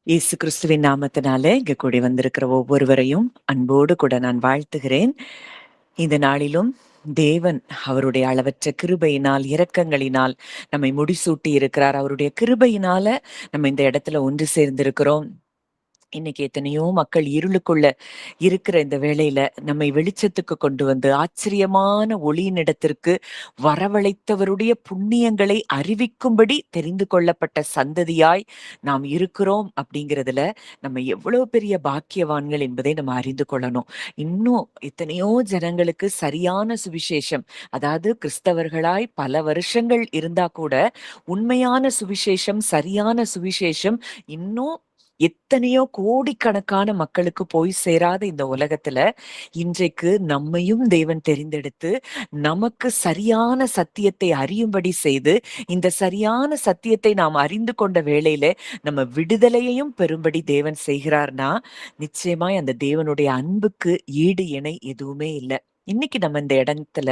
இயேசு கிறிஸ்துவின் நாமத்தினால இங்க கூடி வந்திருக்கிற ஒவ்வொருவரையும் அன்போடு கூட நான் வாழ்த்துகிறேன். இந்த நாளிலும் தேவன் அவருடைய அளவற்ற கிருபையினால், இரக்கங்களினால் நம்மை முடிசூட்டி இருக்கிறார். அவருடைய கிருபையினால நம்ம இந்த இடத்துல ஒன்று சேர்ந்திருக்கிறோம். இன்னைக்கு எத்தனையோ மக்கள் இருளுக்குள்ள இருக்கிற இந்த வேளையில நம்மை வெளிச்சத்துக்கு கொண்டு வந்து ஆச்சரியமான ஒளியினிடத்திற்கு வரவழைத்தவருடைய புண்ணியங்களை அறிவிக்கும்படி தெரிந்து கொள்ளப்பட்ட சந்ததியாய் நாம் இருக்கிறோம் அப்படிங்கிறதுல நம்ம எவ்வளவு பெரிய பாக்கியவான்கள் என்பதை நம்ம அறிந்து கொள்ளணும். இன்னும் எத்தனையோ ஜனங்களுக்கு சரியான சுவிசேஷம், அதாவது கிறிஸ்தவர்களாய் பல வருஷங்கள் இருந்தா கூட உண்மையான சுவிசேஷம், சரியான சுவிசேஷம் இன்னும் எத்தனையோ கோடிக்கணக்கான மக்களுக்கு போய் சேராத இந்த உலகத்துல இன்றைக்கு நம்மையும் தேவன் தெரிந்தெடுத்து நமக்கு சரியான சத்தியத்தை அறியும்படி செய்து, இந்த சரியான சத்தியத்தை நாம் அறிந்து கொண்ட வேளையில நம்ம விடுதலையையும் பெறும்படி தேவன் செய்கிறார்னா, நிச்சயமாய் அந்த தேவனுடைய அன்புக்கு ஈடு இணை எதுவுமே இல்ல. இன்னைக்கு நம்ம இந்த இடத்துல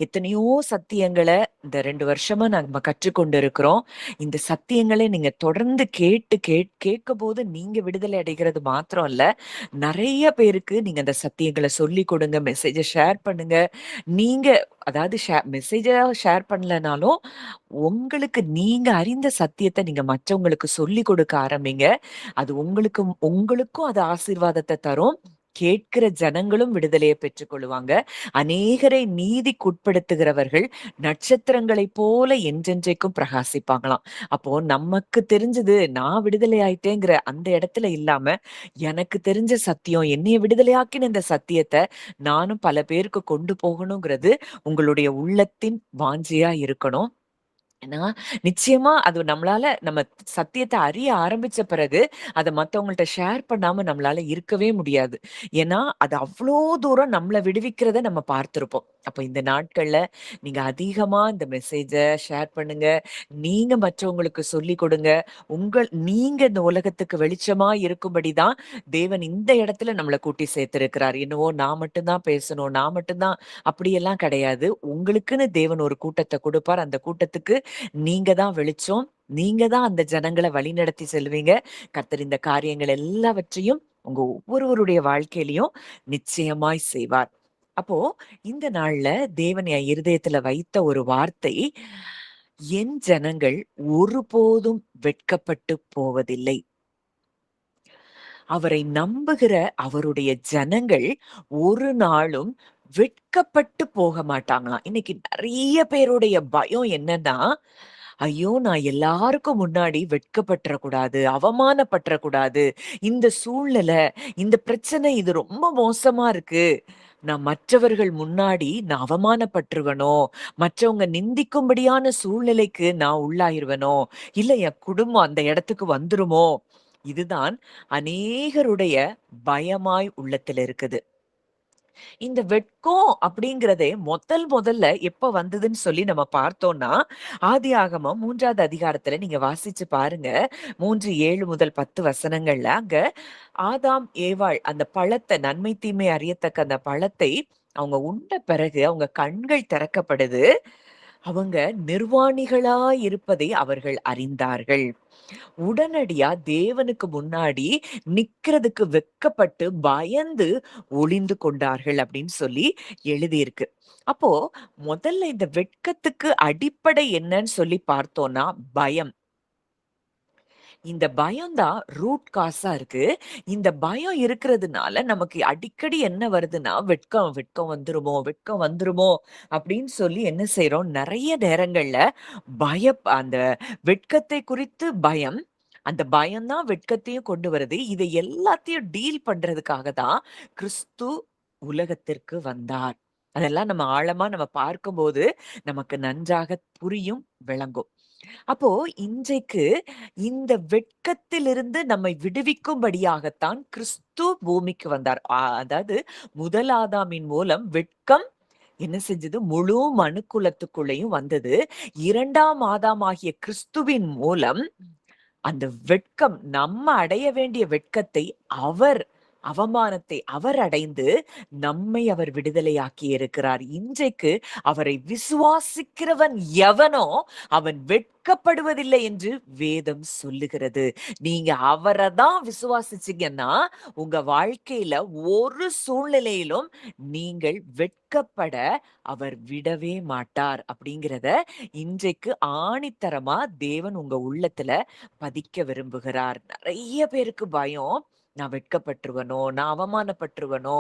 எத்தனையோ சத்தியங்களை இந்த 2 வருஷமா நம்ம கற்றுக்கொண்டு இருக்கிறோம். இந்த சத்தியங்களை நீங்க தொடர்ந்து கேட்க போது நீங்க விடுதலை அடைகிறது மாத்திரம் இல்ல, நிறைய பேருக்கு நீங்க அந்த சத்தியங்களை சொல்லி கொடுங்க, மெசேஜ ஷேர் பண்ணுங்க. நீங்க அதாவது மெசேஜ ஷேர் பண்ணலனாலும் உங்களுக்கு நீங்க அறிந்த சத்தியத்தை நீங்க மற்றவங்களுக்கு சொல்லி கொடுக்க ஆரம்பிங்க. அது உங்களுக்கும் அது ஆசீர்வாதத்தை தரும். கேட்கிற ஜனங்களும் விடுதலையை பெற்றுக் கொள்வாங்க. அநேகரை நீதிக்குட்படுத்துகிறவர்கள் நட்சத்திரங்களைப் போல என்றென்றைக்கும் பிரகாசிப்பாங்களாம். அப்போ நமக்கு தெரிஞ்சது நான் விடுதலை ஆயிட்டேங்கிற அந்த இடத்துல இல்லாம, எனக்கு தெரிஞ்ச சத்தியம், என்னைய விடுதலையாக்கின இந்த சத்தியத்த நானும் பல பேருக்கு கொண்டு போகணுங்கிறது உங்களுடைய உள்ளத்தின் வாஞ்சையா இருக்கணும். ஏன்னா, நிச்சயமா அது நம்ம சத்தியத்த அறிய ஆரம்பிச்ச பிறகு, அத மத்தவங்கள்ட்ட ஷேர் பண்ணாம நம்மளால இருக்கவே முடியாது. ஏன்னா, அது அவ்ளோ தூரம் நம்மள விடுவிக்கிறத நம்ம பார்த்திருப்போம். அப்ப இந்த நாட்கள்ல நீங்க அதிகமா இந்த மெசேஜ ஷேர் பண்ணுங்க. நீங்க மற்றவங்களுக்கு சொல்லிக் கொடுங்க. நீங்க இந்த உலகத்துக்கு வெளிச்சமா இருக்கும்படி தான் தேவன் இந்த இடத்துல நம்மள கூட்டி சேர்த்திருக்கிறார். என்னவோ நான் மட்டும் தான் பேசணும், நான் மட்டும் தான் அப்படியெல்லாம் கிடையாது. உங்களுக்குன்னு தேவன் ஒரு கூட்டத்த குடுப்பார். அந்த கூட்டத்துக்கு நீங்க தான் வெளிச்சம். நீங்க தான் அந்த ஜனங்கள வழிநடத்தி செல்வீங்க. கர்த்தர் இந்த காரியங்கள் எல்லாவற்றையும் உங்க ஒவ்வொருவருடைய வாழ்க்கையிலயும் நிச்சயமாய் செய்வார். அப்போ இந்த நாள்ல தேவன் என் இருதயத்துல வைத்த ஒரு வார்த்தை, என் ஜனங்கள் ஒருபோதும் வெட்கப்பட்டு போவதில்லை. அவரை நம்புகிற அவருடைய ஜனங்கள் ஒரு நாளும் வெட்கப்பட்டு போக மாட்டாங்களாம். இன்னைக்கு நிறைய பேருடைய பயம் என்னன்னா, ஐயோ! நான் எல்லாருக்கும் முன்னாடி வெட்கப்பட்டுறக்கூடாது, அவமானப்பட்டுறக்கூடாது. இந்த சூழ்நிலை, இந்த பிரச்சனை இது ரொம்ப மோசமா இருக்கு. நான் மற்றவர்கள் முன்னாடி நான் அவமானப்பட்டுருவனோ, மற்றவங்க நிந்திக்கும்படியான சூழ்நிலைக்கு நான் உள்ளாயிருவனோ, இல்ல என் குடும்பம் அந்த இடத்துக்கு வந்துருமோ? இதுதான் அநேகருடைய பயமாய் உள்ளத்துல இருக்குது. இந்த வெட்கம் அப்படிங்கிறதே முதல்ல எப்ப வந்ததுன்னு சொல்லி நம்ம பார்த்தோம்னா, ஆதியாகமம் 3வது அதிகாரத்துல நீங்க வாசிச்சு பாருங்க. 3:7 முதல் 10 வசனங்கள்ல அங்க ஆதாம், ஏவாள் அந்த பழத்தை, நன்மை தீமை அறியத்தக்க அந்த பழத்தை அவங்க உண்ட பிறகு அவங்க கண்கள் திறக்கப்படுது. அவங்க நிர்வாணிகளாய் இருப்பதை அவர்கள் அறிந்தார்கள். உடனடியா தேவனுக்கு முன்னாடி நிக்கிறதுக்கு வெட்கப்பட்டு பயந்து ஒளிந்து கொண்டார்கள் அப்படின்னு சொல்லி எழுதியிருக்கு. அப்போ முதல்ல இந்த வெட்கத்துக்கு அடிப்படை என்னன்னு சொல்லி பார்த்தோம்னா பயம். இந்த பயம் தான் ரூட் காஸா இருக்கு. இந்த பயம் இருக்கிறதுனால நமக்கு அடிக்கடி என்ன வருதுன்னா, வெட்கம் வெட்கம் வந்துருமோ, வெட்கம் வந்துருமோ அப்படின்னு சொல்லி என்ன செய்றோம், நெறைய நேரங்கள்ல அந்த வெட்கத்தை குறித்து பயம், அந்த பயம் தான் வெட்கத்தையும் கொண்டு வருது. இதை எல்லாத்தையும் டீல் பண்றதுக்காக தான் கிறிஸ்து உலகத்திற்கு வந்தார். அதெல்லாம் நம்ம ஆழமா நம்ம பார்க்கும்போது நமக்கு நன்றாக புரியும், விளங்கும். அப்போ இன்றைக்கு இந்த வெட்கத்திலிருந்து நம்மை விடுவிக்கும்படியாகத்தான் கிறிஸ்து பூமிக்கு வந்தார். அதாவது முதல் ஆதாமின் மூலம் வெட்கம் என்ன செஞ்சது? முழு மனுக்குலத்துக்குள்ளேயும் வந்தது. 2ஆம் ஆதாமாகிய கிறிஸ்துவின் மூலம் அந்த வெட்கம், நம்ம அடைய வேண்டிய வெட்கத்தை அவர் அவமானத்தை அவர் அடைந்து நம்மை அவர் விடுதலையாக்கி இருக்கிறார். இன்றைக்கு அவரை விசுவாசிக்கிறவன் எவனோ அவன் வெட்கப்படுவதில்லை என்று வேதம் சொல்லுகிறது. நீங்க அவரை தான் விசுவாசிச்சீங்கன்னா உங்க வாழ்க்கையில ஒரு சூழ்நிலையிலும் நீங்கள் வெட்கப்பட அவர் விடவே மாட்டார் அப்படிங்கிறத இன்றைக்கு ஆணித்தரமா தேவன் உங்க உள்ளத்துல பதிக்க விரும்புகிறார். நிறைய பேருக்கு பயம், நான் வெட்கப்பட்டுருவனோ, நான் அவமானப்பட்டுருவனோ,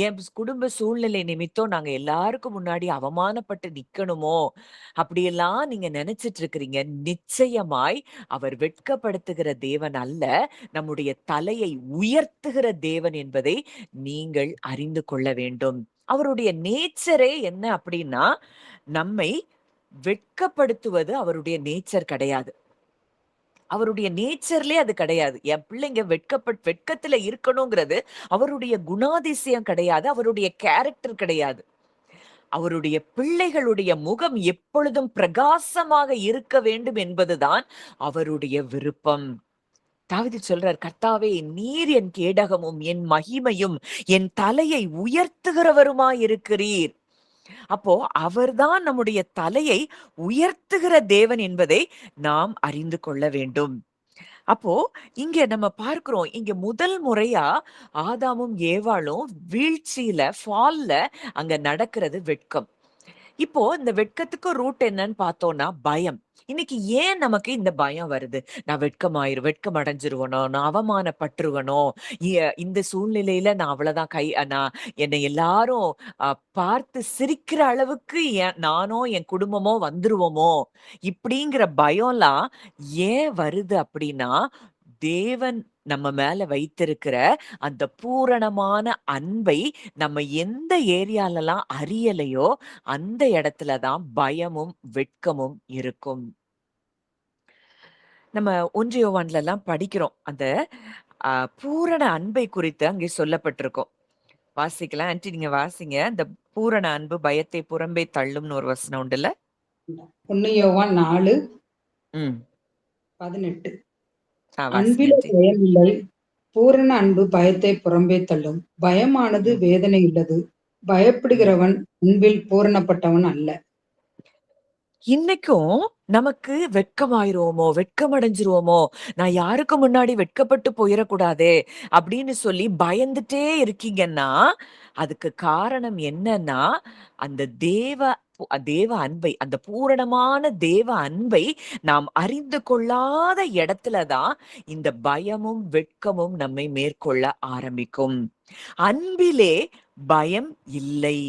என் குடும்ப சூழ்நிலை நிமித்தம் நாங்க எல்லாருக்கும் முன்னாடி அவமானப்பட்டு நிக்கணுமோ, அப்படியெல்லாம் நீங்க நினைச்சிட்டு இருக்கிறீங்க. நிச்சயமாய் அவர் வெட்கப்படுத்துகிற தேவன் அல்ல, நம்முடைய தலையை உயர்த்துகிற தேவன் என்பதை நீங்கள் அறிந்து கொள்ள வேண்டும். அவருடைய நேச்சரே என்ன அப்படின்னா, நம்மை வெட்கப்படுத்துவது அவருடைய நேச்சர் கிடையாது. அவருடைய நேச்சர்லயே அது கிடையாது. என் பிள்ளைங்க வெட்கத்துல இருக்கணுங்கிறது அவருடைய குணாதிசயம் கிடையாது. அவருடைய கேரக்டர் கிடையாது. அவருடைய பிள்ளைகளுடைய முகம் எப்பொழுதும் பிரகாசமாக இருக்க வேண்டும் என்பதுதான் அவருடைய விருப்பம். தாவீது சொல்றார், கர்த்தாவே நீர் என் கேடகமும் என் மகிமையும் என் தலையை உயர்த்துகிறவருமாயிருக்கிறீர். அப்போ அவர்தான் நம்முடைய தலையை உயர்த்துகிற தேவன் என்பதை நாம் அறிந்து கொள்ள வேண்டும். அப்போ இங்க நம்ம பார்க்கிறோம், இங்க முதல் முறையா ஆதாமும் ஏவாளும் வீழ்ச்சியில ஃபால்ல அங்க நடக்கிறது வெட்கம். இப்போ இந்த வெட்கத்துக்கு ரூட் என்னன்னு பார்த்தோம்னா பயம். இன்னைக்கு ஏன் நமக்கு இந்த பயம் வருது? நான் வெட்கம் அடைஞ்சிருவனோ, நான் அவமானப்பட்டுருவனோ, இந்த சூழ்நிலையில நான் அவ்வளவுதான் நான் என்னை எல்லாரும் பார்த்து சிரிக்கிற அளவுக்கு நானோ என் குடும்பமோ வந்துருவோமோ, இப்படிங்கிற பயம்லாம் ஏன் வருது அப்படின்னா, தேவன் நம்ம மேல வைத்திருக்கிற அந்த பூரணமான அன்பை நம்ம எந்த ஏரியாலலாம் அறியலையோ அந்த இடத்துலதான் பயமும் வெட்கமும் இருக்கும். நம்ம 1 யோவான்ல எல்லாம் படிக்கிறோம். அந்த பூரண அன்பை குறித்து அங்கே சொல்லப்பட்டிருக்கும். வாசிக்கலாம். ஆன்ட்டி நீங்க வாசிங்க. அந்த பூரண அன்பு பயத்தை புறம்பே தள்ளும்னு ஒரு வசனம் உண்டுல்ல? 1 யோவான் 4:18. அன்பிலே வாசிங்க. பயம் இல்லை, பூரண அன்பு பயத்தை புறம்பே தள்ளும். பயமானது வேதனை உள்ளது, பயப்படுகிறவன் அன்பில் பூரணப்பட்டவன் அல்ல. இன்னைக்கும் நமக்கு வெட்கம் அடைஞ்சிருவோமோ, நான் யாருக்கு முன்னாடி வெட்கப்பட்டு போயிடக்கூடாதே அப்படின்னு சொல்லி பயந்துட்டே இருக்கீங்கன்னா, அதுக்கு காரணம் என்னன்னா, அந்த தேவ அன்பை, அந்த பூரணமான தேவ அன்பை நாம் அறிந்து கொள்ளாத இடத்துலதான் இந்த பயமும் வெட்கமும் நம்மை மேற்கொள்ள ஆரம்பிக்கும். அன்பிலே பயம் இல்லை.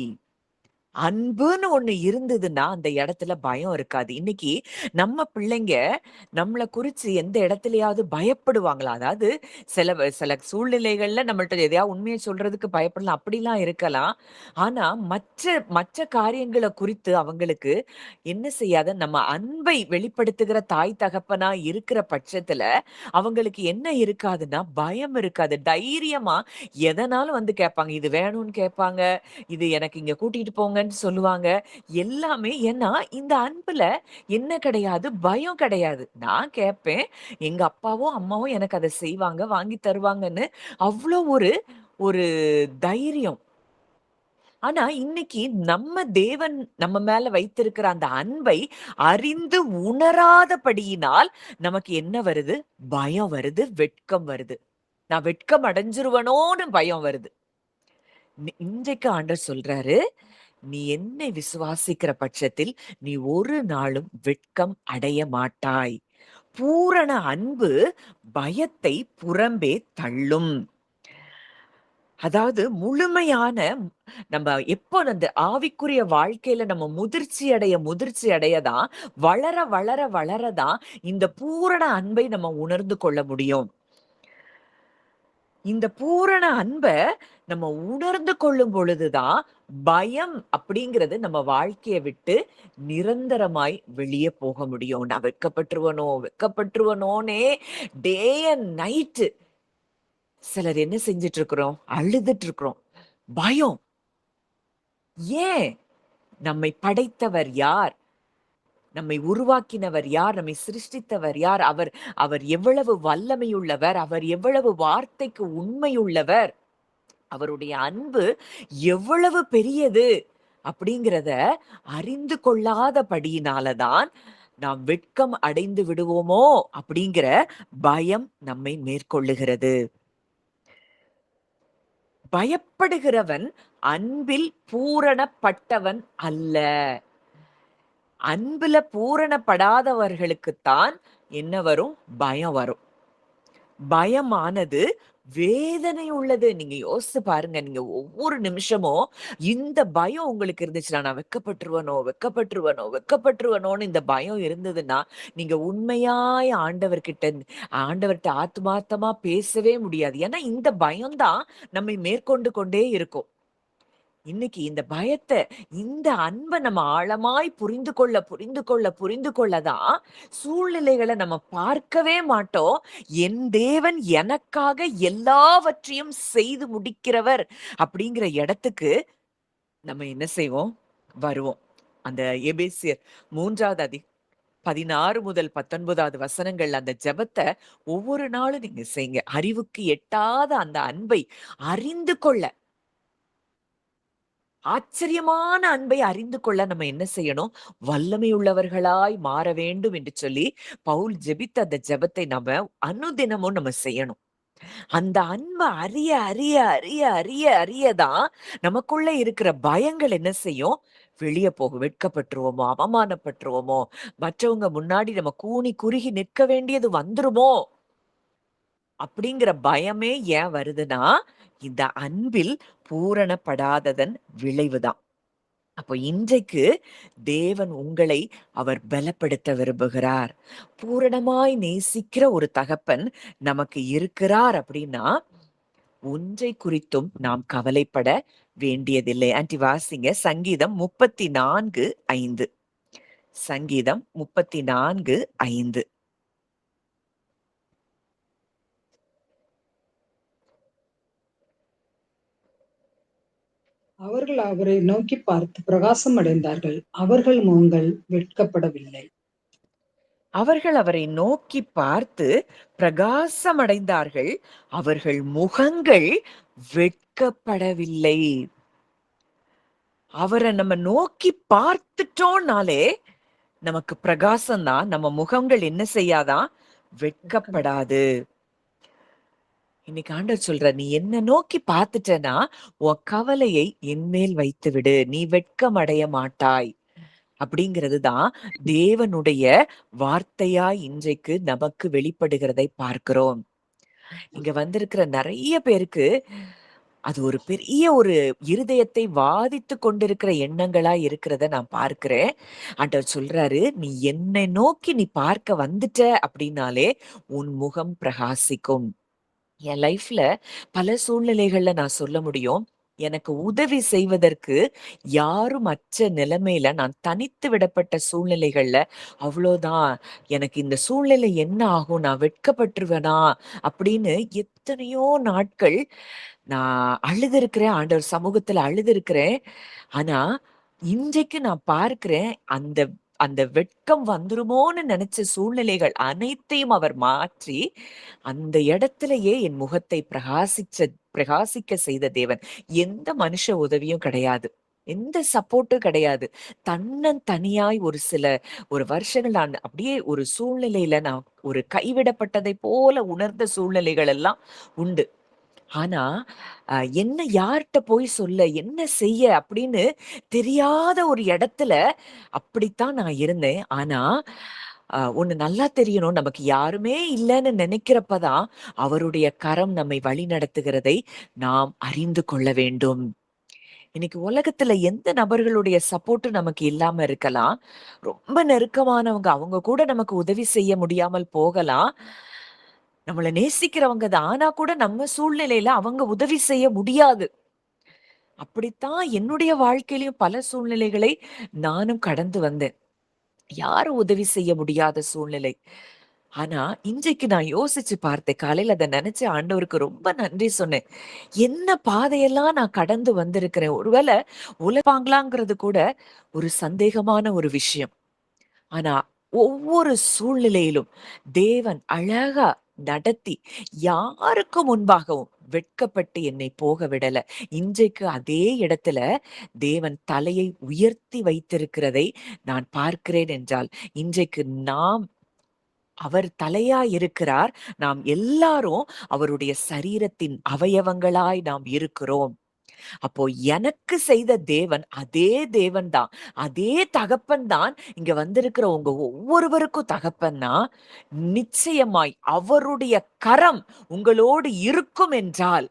அன்புன்னு ஒண்ணு இருந்ததுன்னா அந்த இடத்துல பயம் இருக்காது. இன்னைக்கு நம்ம பிள்ளைங்க நம்மள குறிச்சு எந்த இடத்துலயாவது பயப்படுவாங்களா? அதாவது சில சூழ்நிலைகள்ல நம்மள்ட்ட எதையாவது உண்மையை சொல்றதுக்கு பயப்படலாம், அப்படிலாம் இருக்கலாம். ஆனா மற்ற காரியங்களை குறித்து அவங்களுக்கு என்ன செய்யாத, நம்ம அன்பை வெளிப்படுத்துகிற தாய் தகப்பனா இருக்கிற பட்சத்துல அவங்களுக்கு என்ன இருக்காதுன்னா பயம் இருக்காது. தைரியமா எதனாலும் வந்து கேட்பாங்க. இது வேணும்னு கேட்பாங்க, இது எனக்கு இங்க கூட்டிட்டு போங்கன்னு சொல்லுவாங்க. எல்லாமே ஏன்னா இந்த அன்புல என்ன கிடையாது, பயம் கிடையாது. நான் கேட்பேன், எங்க அப்பாவும் அம்மாவும் எனக்கு அதை செய்வாங்க, வாங்கி தருவாங்கன்னு அவ்வளோ ஒரு தைரியம். ஆனா இன்னைக்கு நம்ம தேவன் நம்ம மேல வைத்திருக்கிற அந்த அன்பை அறிந்து உணராதபடியினால் நமக்கு என்ன வருது? பயம் வருது, வெட்கம் வருது. நான் வெட்கம் அடைஞ்சிருவனோன்னு பயம் வருது. இன்றைக்கு ஆண்டவர் சொல்றாரு, நீ என்னை விசுவாசிக்கிற பட்சத்தில் நீ ஒரு நாளும் வெட்கம் அடைய மாட்டாய். பூரண அன்பு பயத்தை புறம்பே தள்ளும். அதாவது முழுமையான நம்ம எப்போ அந்த ஆவிக்குரிய வாழ்க்கையில நம்ம முதிர்ச்சி அடையதான் வளரதான் இந்த பூரண அன்பை நம்ம உணர்ந்து கொள்ள முடியும். இந்த பூரண அன்பை நம்ம உணர்ந்து கொள்ளும் பொழுதுதான் பயம் அப்படிங்கிறது நம்ம வாழ்க்கையை விட்டு நிரந்தரமாய் வெளியே போக முடியும். நான் வெட்கப்பட்டுருவனோனே டே அண்ட் நைட்டு சிலர் என்ன செஞ்சிட்டு இருக்கிறோம்? அழுதுட்டு இருக்கிறோம். பயம். ஏன்? நம்மை படைத்தவர் யார்? நம்மை உருவாக்கினவர் யார்? நம்மை சிருஷ்டித்தவர் யார்? அவர் எவ்வளவு வல்லமையுள்ளவர்? அவர் எவ்வளவு வார்த்தைக்கு உண்மையுள்ளவர்? அவருடைய அன்பு எவ்வளவு பெரியது அப்படிங்கிறத அறிந்து கொள்ளாதபடியினாலதான் நாம் வெட்கம் அடைந்து விடுவோமோ அப்படிங்கிற பயம் நம்மை மேற்கொள்ளுகிறது. பயப்படுகிறவன் அன்பில் பூரணப்பட்டவன் அல்ல. அன்புல பூரணப்படாதவர்களுக்குத்தான் என்ன வரும்? பயம் வரும். பயமானது வேதனை உள்ளது. நீங்க யோசிச்சு பாருங்க. நீங்க ஒவ்வொரு நிமிஷமும் இந்த பயம் உங்களுக்கு இருந்துச்சுன்னா, நான் வெட்கப்பட்டுருவனோ, வெட்கப்பட்டுருவனோ, வெட்கப்பட்டுருவனோன்னு இந்த பயம் இருந்ததுன்னா, நீங்க உண்மையாய் ஆண்டவர்ட்ட ஆத்துமார்த்தமா பேசவே முடியாது. ஏன்னா இந்த பயம் தான் நம்மை மேற்கொண்டு கொண்டே இருக்கும். இன்னைக்கு இந்த பயத்த, இந்த அன்ப நம்ம ஆழமாய் புரிந்து கொள்ளதான் சூழ்நிலைகளை நம்ம பார்க்கவே மாட்டோம். என் தேவன் எனக்காக எல்லாவற்றையும் செய்து முடிக்கிறவர் அப்படிங்கிற இடத்துக்கு நம்ம என்ன செய்வோம்? வருவோம். அந்த எபேசியர் 3வது 16 முதல் 19வது வசனங்கள் அந்த ஜெபத்த ஒவ்வொரு நாளும் நீங்க செய்யுங்க. அறிவுக்கு எட்டாத அந்த அன்பை அறிந்து கொள்ள, ஆச்சரியமான அன்பை அறிந்து கொள்ள நம்ம என்ன செய்யணும்? வல்லமை உள்ளவர்களாய் மாற வேண்டும் என்று சொல்லி பவுல் ஜெபித்த அந்த ஜெபத்தை நம்ம அனுதினமும் நம்ம செய்யணும். அந்த அன்ப அறிய அறிய அறிய அறிய அறியதான் நமக்குள்ள இருக்கிற பயங்கள் என்ன செய்யும்? வெளிய போகும். வெட்கப்பட்டுருவோமோ, அவமானப்பட்டுருவோமோ, மற்றவங்க முன்னாடி நம்ம கூனி குறுகி நிற்க வேண்டியது வந்துருமோ அப்படிங்கிற பயமே ஏன் வருதுன்னா, இந்த அன்பில் பூரணப்படாததன் விளைவுதான். அப்போ இன்றைக்கு தேவன் உங்களை அவர் பலப்படுத்த விரும்புகிறார். பூரணமாய் நேசிக்கிற ஒரு தகப்பன் நமக்கு இருக்கிறார் அப்படின்னா, ஒன்றை குறித்தும் நாம் கவலைப்பட வேண்டியதில்லை. ஆன்டி வாசிங்க சங்கீதம் 34:5. சங்கீதம் 34:5. அவர்கள் அவரை நோக்கி பார்த்து பிரகாசம் அடைந்தார்கள். அவர்கள் முகங்கள் வெட்கப்படவில்லை. அவர்கள் அவரை நோக்கி பார்த்து பிரகாசமடைந்தார்கள். அவர்கள் முகங்கள் வெட்கப்படவில்லை. அவரை நம்ம நோக்கி பார்த்துட்டோம்னாலே நமக்கு பிரகாசம் தான். நம்ம முகங்கள் என்ன செய்யாதான்? வெட்கப்படாது. இன்னைக்கு ஆண்டவர் சொல்ற, நீ என்ன நோக்கி பார்த்துட்டனா உன் கவலையை என்மேல் வைத்து விடு, நீ வெட்கம் அடைய மாட்டாய் அப்படிங்கிறது தான் தேவனுடைய வார்த்தையாய் இன்றைக்கு நமக்கு வெளிப்படுகிறதை பார்க்கிறோம். இங்க வந்திருக்கிற நிறைய பேருக்கு அது ஒரு பெரிய ஒரு இருதயத்தை வாதித்து கொண்டிருக்கிற எண்ணங்களா இருக்கிறத நான் பார்க்கிறேன். ஆண்டவர் சொல்றாரு, நீ என்னை நோக்கி நீ பார்க்க வந்துட்ட அப்படின்னாலே உன் முகம் பிரகாசிக்கும். என் லைஃப்ல பல சூழ்நிலைகள்ல நான் சொல்ல முடியும். எனக்கு உதவி செய்வதற்கு யாரும் அற்ற நிலைமையில நான் தனித்து விடப்பட்ட சூழ்நிலைகள்ல அவ்வளோதான். எனக்கு இந்த சூழ்நிலை என்ன ஆகும்? நான் வெட்கப்பட்டுருவேனா? அப்படின்னு எத்தனையோ நாட்கள் நான் அழுதுருக்கிறேன். ஆண்டவர் சமூகத்துல அழுதுருக்கிறேன். ஆனா, இன்றைக்கு நான் பார்க்கிறேன், அந்த அந்த வெட்கம் வந்துருமோன்னு நினைச்ச சூழ்நிலைகள் அனைத்தையும் அவர் மாற்றி, அந்த இடத்திலேயே என் முகத்தை பிரகாசிக்க செய்த தேவன். எந்த மனுஷ உதவியும் கிடையாது. எந்த சப்போர்ட்டும் கிடையாது. தன்னந்தனியாய் ஒரு வருஷங்கள் நான் அப்படியே ஒரு சூழ்நிலையில நான் ஒரு கைவிடப்பட்டதை போல உணர்ந்த சூழ்நிலைகள் எல்லாம் உண்டு. ஆனா, என்ன யார்ட்ட போய் சொல்ல? என்ன செய்ய? அப்படின்னு தெரியாத ஒரு இடத்துல அப்படித்தான் நான் இருந்தேன். ஆனா, ஒண்ணு நல்லா தெரியணும். நமக்கு யாருமே இல்லன்னு நினைக்கிறப்ப தான், அவருடைய கரம் நம்மை வழிநடத்துகிறதை நாம் அறிந்து கொள்ள வேண்டும். இன்னைக்கு உலகத்துல எந்த நபர்களுடைய சப்போர்ட்டும் நமக்கு இல்லாம இருக்கலாம். ரொம்ப நெருக்கமானவங்க, அவங்க கூட நமக்கு உதவி செய்ய முடியாமல் போகலாம். நம்மள நேசிக்கிறவங்க தான். ஆனா கூட நம்ம சூழ்நிலையில அவங்க உதவி செய்ய முடியாது. அப்படித்தான் என்னுடைய வாழ்க்கையிலயும் பல சூழ்நிலைகளை நானும் கடந்து வந்தேன். யாரும் உதவி செய்ய முடியாத சூழ்நிலை. ஆனா, இன்றைக்கு நான் யோசிச்சு பார்த்தேன். காலையில அத நினைச்சு ஆண்டவருக்கு ரொம்ப நன்றி சொன்னேன். என்ன பாதையெல்லாம் நான் கடந்து வந்திருக்கிறேன். ஒருவேளை உழைப்பாங்களாங்கிறது கூட ஒரு சந்தேகமான ஒரு விஷயம். ஆனா, ஒவ்வொரு சூழ்நிலையிலும் தேவன் அழகா நடத்தி, யாருக்கு முன்பாகவும் வெட்கப்பட்டு என்னை போக விடல. இன்றைக்கு அதே இடத்துல தேவன் தலையை உயர்த்தி வைத்திருக்கிறதை நான் பார்க்கிறேன் என்றால், இன்றைக்கு நாம் அவர் தலையா இருக்கிறார். நாம் எல்லாரும் அவருடைய சரீரத்தின் அவயவங்களாய் நாம் இருக்கிறோம். அப்போ எனக்கு செய்த தேவன் அதே தேவன் தான். அதே தகப்பன் தான் இங்க வந்திருக்கிற உங்க ஒவ்வொருவருக்கும் தகப்பன்னா, நிச்சயமாய் அவருடைய கரம் உங்களோடு இருக்கும் என்றால்,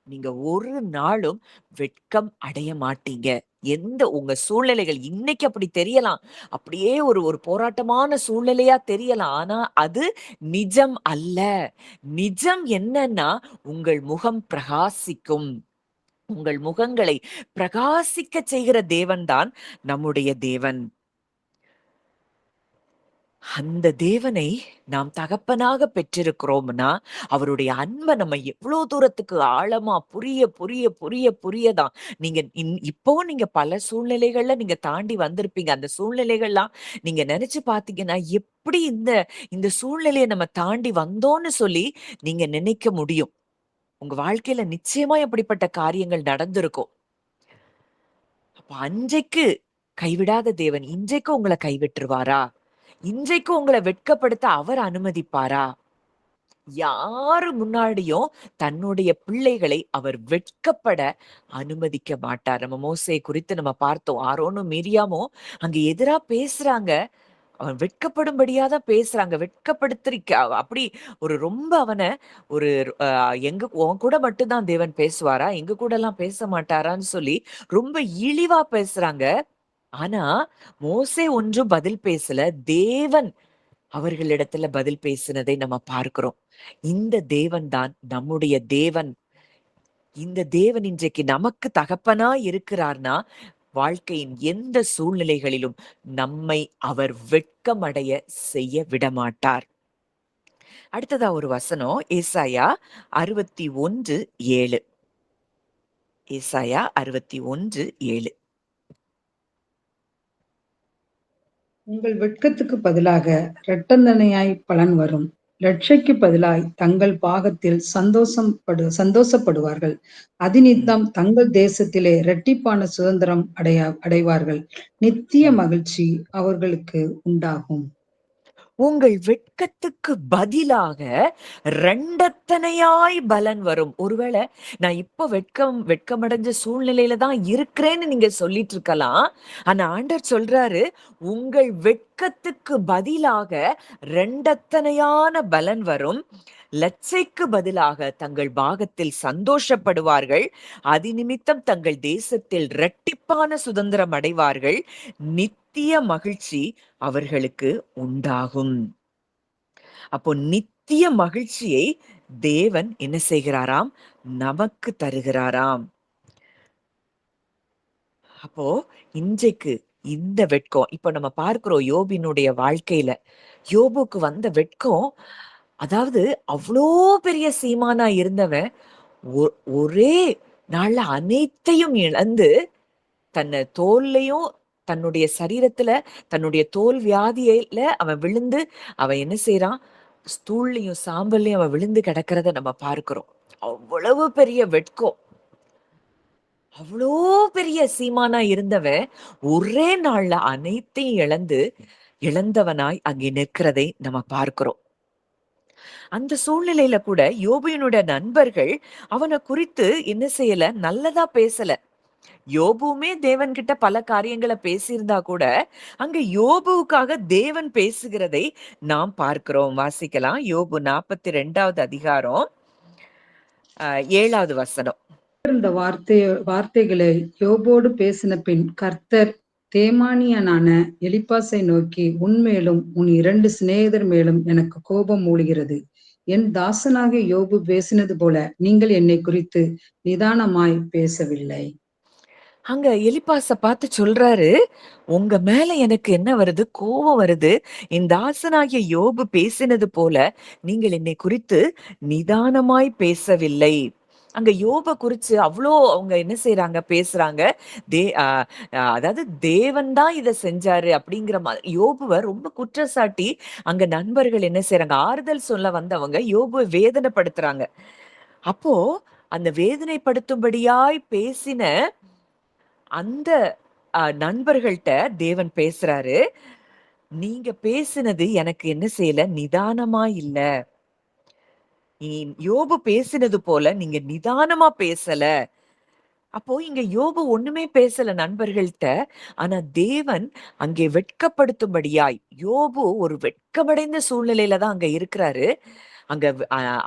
நீங்க ஒரு நாளும் வெட்கம் அடைய மாட்டீங்க. எந்த உங்க சூழ்நிலைகள் இன்னைக்கு அப்படி தெரியலாம். அப்படியே ஒரு ஒரு போராட்டமான சூழ்நிலையா தெரியலாம். ஆனா அது நிஜம் அல்ல. நிஜம் என்னன்னா, உங்கள் முகம் பிரகாசிக்கும். உங்கள் முகங்களை பிரகாசிக்கச் செய்கிற தேவன் தான் நம்முடைய தேவன். அந்த தேவனை நாம் தகப்பனாக பெற்றிருக்கிறோம்னா, அவருடைய அன்ப நம்ம எவ்ளோ தூரத்துக்கு ஆழமா புரிய தான். நீங்க இப்பவும் நீங்க பல சூழ்நிலைகள்ல நீங்க தாண்டி வந்திருப்பீங்க. அந்த சூழ்நிலைகள்லாம் நீங்க நெனச்சு பார்த்தீங்கன்னா, எப்படி இந்த இந்த சூழ்நிலைய நம்ம தாண்டி வந்தோம்னு சொல்லி நீங்க நினைக்க முடியும். உங்க வாழ்க்கையில நிச்சயமா அப்படிப்பட்ட காரியங்கள் நடந்திருக்கும். அப்ப அன்றைக்கு கைவிடாத தேவன் இன்றைக்கு உங்கள கைவிட்டுருவாரா? இன்றைக்கு உங்கள வெட்கப்படுத்த அவர் அனுமதிப்பாரா? யாரு முன்னாடியும் தன்னுடைய பிள்ளைகளை அவர் வெட்கப்பட அனுமதிக்க மாட்டார். நம்ம மோசே குறித்து நம்ம பார்த்தோம். ஆரோனும் மிரியாமும் அங்க எதிரா பேசுறாங்க. அவன் வெட்கப்படும்படியா தான் பேசுறாங்க. வெட்கப்படுத்திருக்க அப்படி ஒரு ரொம்ப அவன ஒரு உன் கூட மட்டும் தான் தேவன் பேசுவாரா? எங்க கூடலாம் பேச மாட்டாரான்னு சொல்லி ரொம்ப இழிவா பேசுறாங்க. ஆனா, மோசே ஒன்றும் பதில் பேசல. தேவன் அவர்களிடத்துல பதில் பேசினதை நம்ம பார்க்கிறோம். இந்த தேவன் தான் நம்முடைய தேவன். இந்த தேவன் இன்றைக்கு நமக்கு தகப்பனா இருக்கிறார்னா, வாழ்க்கையின் எந்த சூழ்நிலைகளிலும் நம்மை அவர் வெட்கமடைய செய்ய விடமாட்டார். அடுத்ததா ஒரு வசனம் ஏசாயா 61:7. ஏசாயா 61:7. உங்கள் வெட்கத்துக்கு பதிலாக இரட்டந்தனையாய் பலன் வரும். லட்சைக்கு பதிலாய் தங்கள் பாகத்தில் சந்தோஷப்படுவார்கள். ம். அதினிமித்தம் தங்கள் தேசத்திலே இரட்டிப்பான சுதந்திரம் அடைவார்கள். நித்திய மகிழ்ச்சி அவர்களுக்கு உண்டாகும். உங்கள் வெட்கத்துக்கு பதிலாக ரெண்டத்தனையாய் பலன் வரும். ஒருவேளை நான் இப்ப வெட்கமடைஞ்ச சூழ்நிலையில தான் இருக்கிறேன்னு நீங்க சொல்லிட்டு இருக்கலாம். ஆனா ஆண்டவர் சொல்றாரு, உங்கள் வெட்கத்துக்கு பதிலாக ரெண்டத்தனையான பலன் வரும். லட்சைக்கு பதிலாக தங்கள் பாகத்தில் சந்தோஷப்படுவார்கள். அதிநிமித்தம் தங்கள் தேசத்தில் இரட்டிப்பான சுதந்திரம் அடைவார்கள். நித்திய மகிழ்ச்சி அவர்களுக்கு உண்டாகும். அப்போ நித்திய மகிழ்ச்சியை தேவன் என்ன செய்கிறாராம்? நமக்கு தருகிறாராம். அப்போ இன்றைக்கு இந்த வெட்கம் இப்ப நம்ம பார்க்கிறோம் யோபினுடைய வாழ்க்கையில. யோபுக்கு வந்த வெட்கம், அதாவது அவ்ளோ பெரிய சீமானா இருந்தவன், ஒரே நாள்ல அனைத்தையும் இழந்து தன்னை தோல்லையும் தன்னுடைய சரீரத்துல தன்னுடைய தோல் வியாதியில அவன் விழுந்து அவன் என்ன செய்யறான்? ஸ்தூள்லயும் சாம்பல்லையும் அவன் விழுந்து கிடக்கிறத நம்ம பார்க்கிறோம். அவ்வளவு பெரிய வெட்கம். அவ்வளோ பெரிய சீமானா இருந்தவன் ஒரே நாள்ல அனைத்தையும் இழந்தவனாய் அங்கே நிற்கிறதை நம்ம பார்க்கிறோம். அந்த சூழ்நிலையில கூட யோபுவினுடைய நண்பர்கள் அவனை குறித்து என்ன செய்யல? நல்லதா பேசல. யோபுவுமே தேவன் கிட்ட பல காரியங்களை பேசியிருந்தா கூட, அங்க யோபுவுக்காக தேவன் பேசுகிறதை நாம் பார்க்கிறோம். வாசிக்கலாம். யோபு 42வது அதிகாரம் 7வது வசனம். இந்த வார்த்தைகளை யோபோடு பேசின பின் கர்த்தர் தேமானியனான எலிப்பாசை நோக்கி, உன்மேலும் உன் 2 சிநேகிதர் மேலும் எனக்கு கோபம் மூளுகிறது. என் தாசனாகிய யோபு பேசினது போல நீங்கள் என்னை குறித்து நிதானமாய் பேசவில்லை. அங்க எலிப்பாச பார்த்து சொல்றாரு, உங்க மேல எனக்கு என்ன வருது? கோபம் வருது. என் தாசனாகிய யோபு பேசினது போல நீங்கள் என்னை குறித்து நிதானமாய் பேசவில்லை. அங்க யோப குறிச்சு அவ்ளோ அவங்க என்ன செய்றாங்க? பேசுறாங்க. தே அ அதாவது தேவன் தான் இத செஞ்சாரு அப்படிங்கிற யோபுவ ரொம்ப குற்றம் சாட்டி அங்க நண்பர்கள் என்ன செய்றாங்க? ஆறுதல் சொல்ல வந்தவங்க யோபுவ வேதனைப்படுத்துறாங்க. அப்போ அந்த வேதனைப்படுத்தும்படியாய் பேசின அந்த நண்பர்கள்ட்ட தேவன் பேசுறாரு, நீங்க பேசினது எனக்கு என்ன செய்யல, நிதானமா இல்ல. யோபு பேசினது போல நீங்க நிதானமா பேசல. அப்போ இங்க யோபு ஒண்ணுமே பேசல நண்பர்கள்ட்ட. ஆனா தேவன் அங்கே வெட்கப்படுத்தும்படியாய், யோபு ஒரு வெட்கமடைந்த சூழ்நிலையில தான் அங்க இருக்கிறாரு. அங்க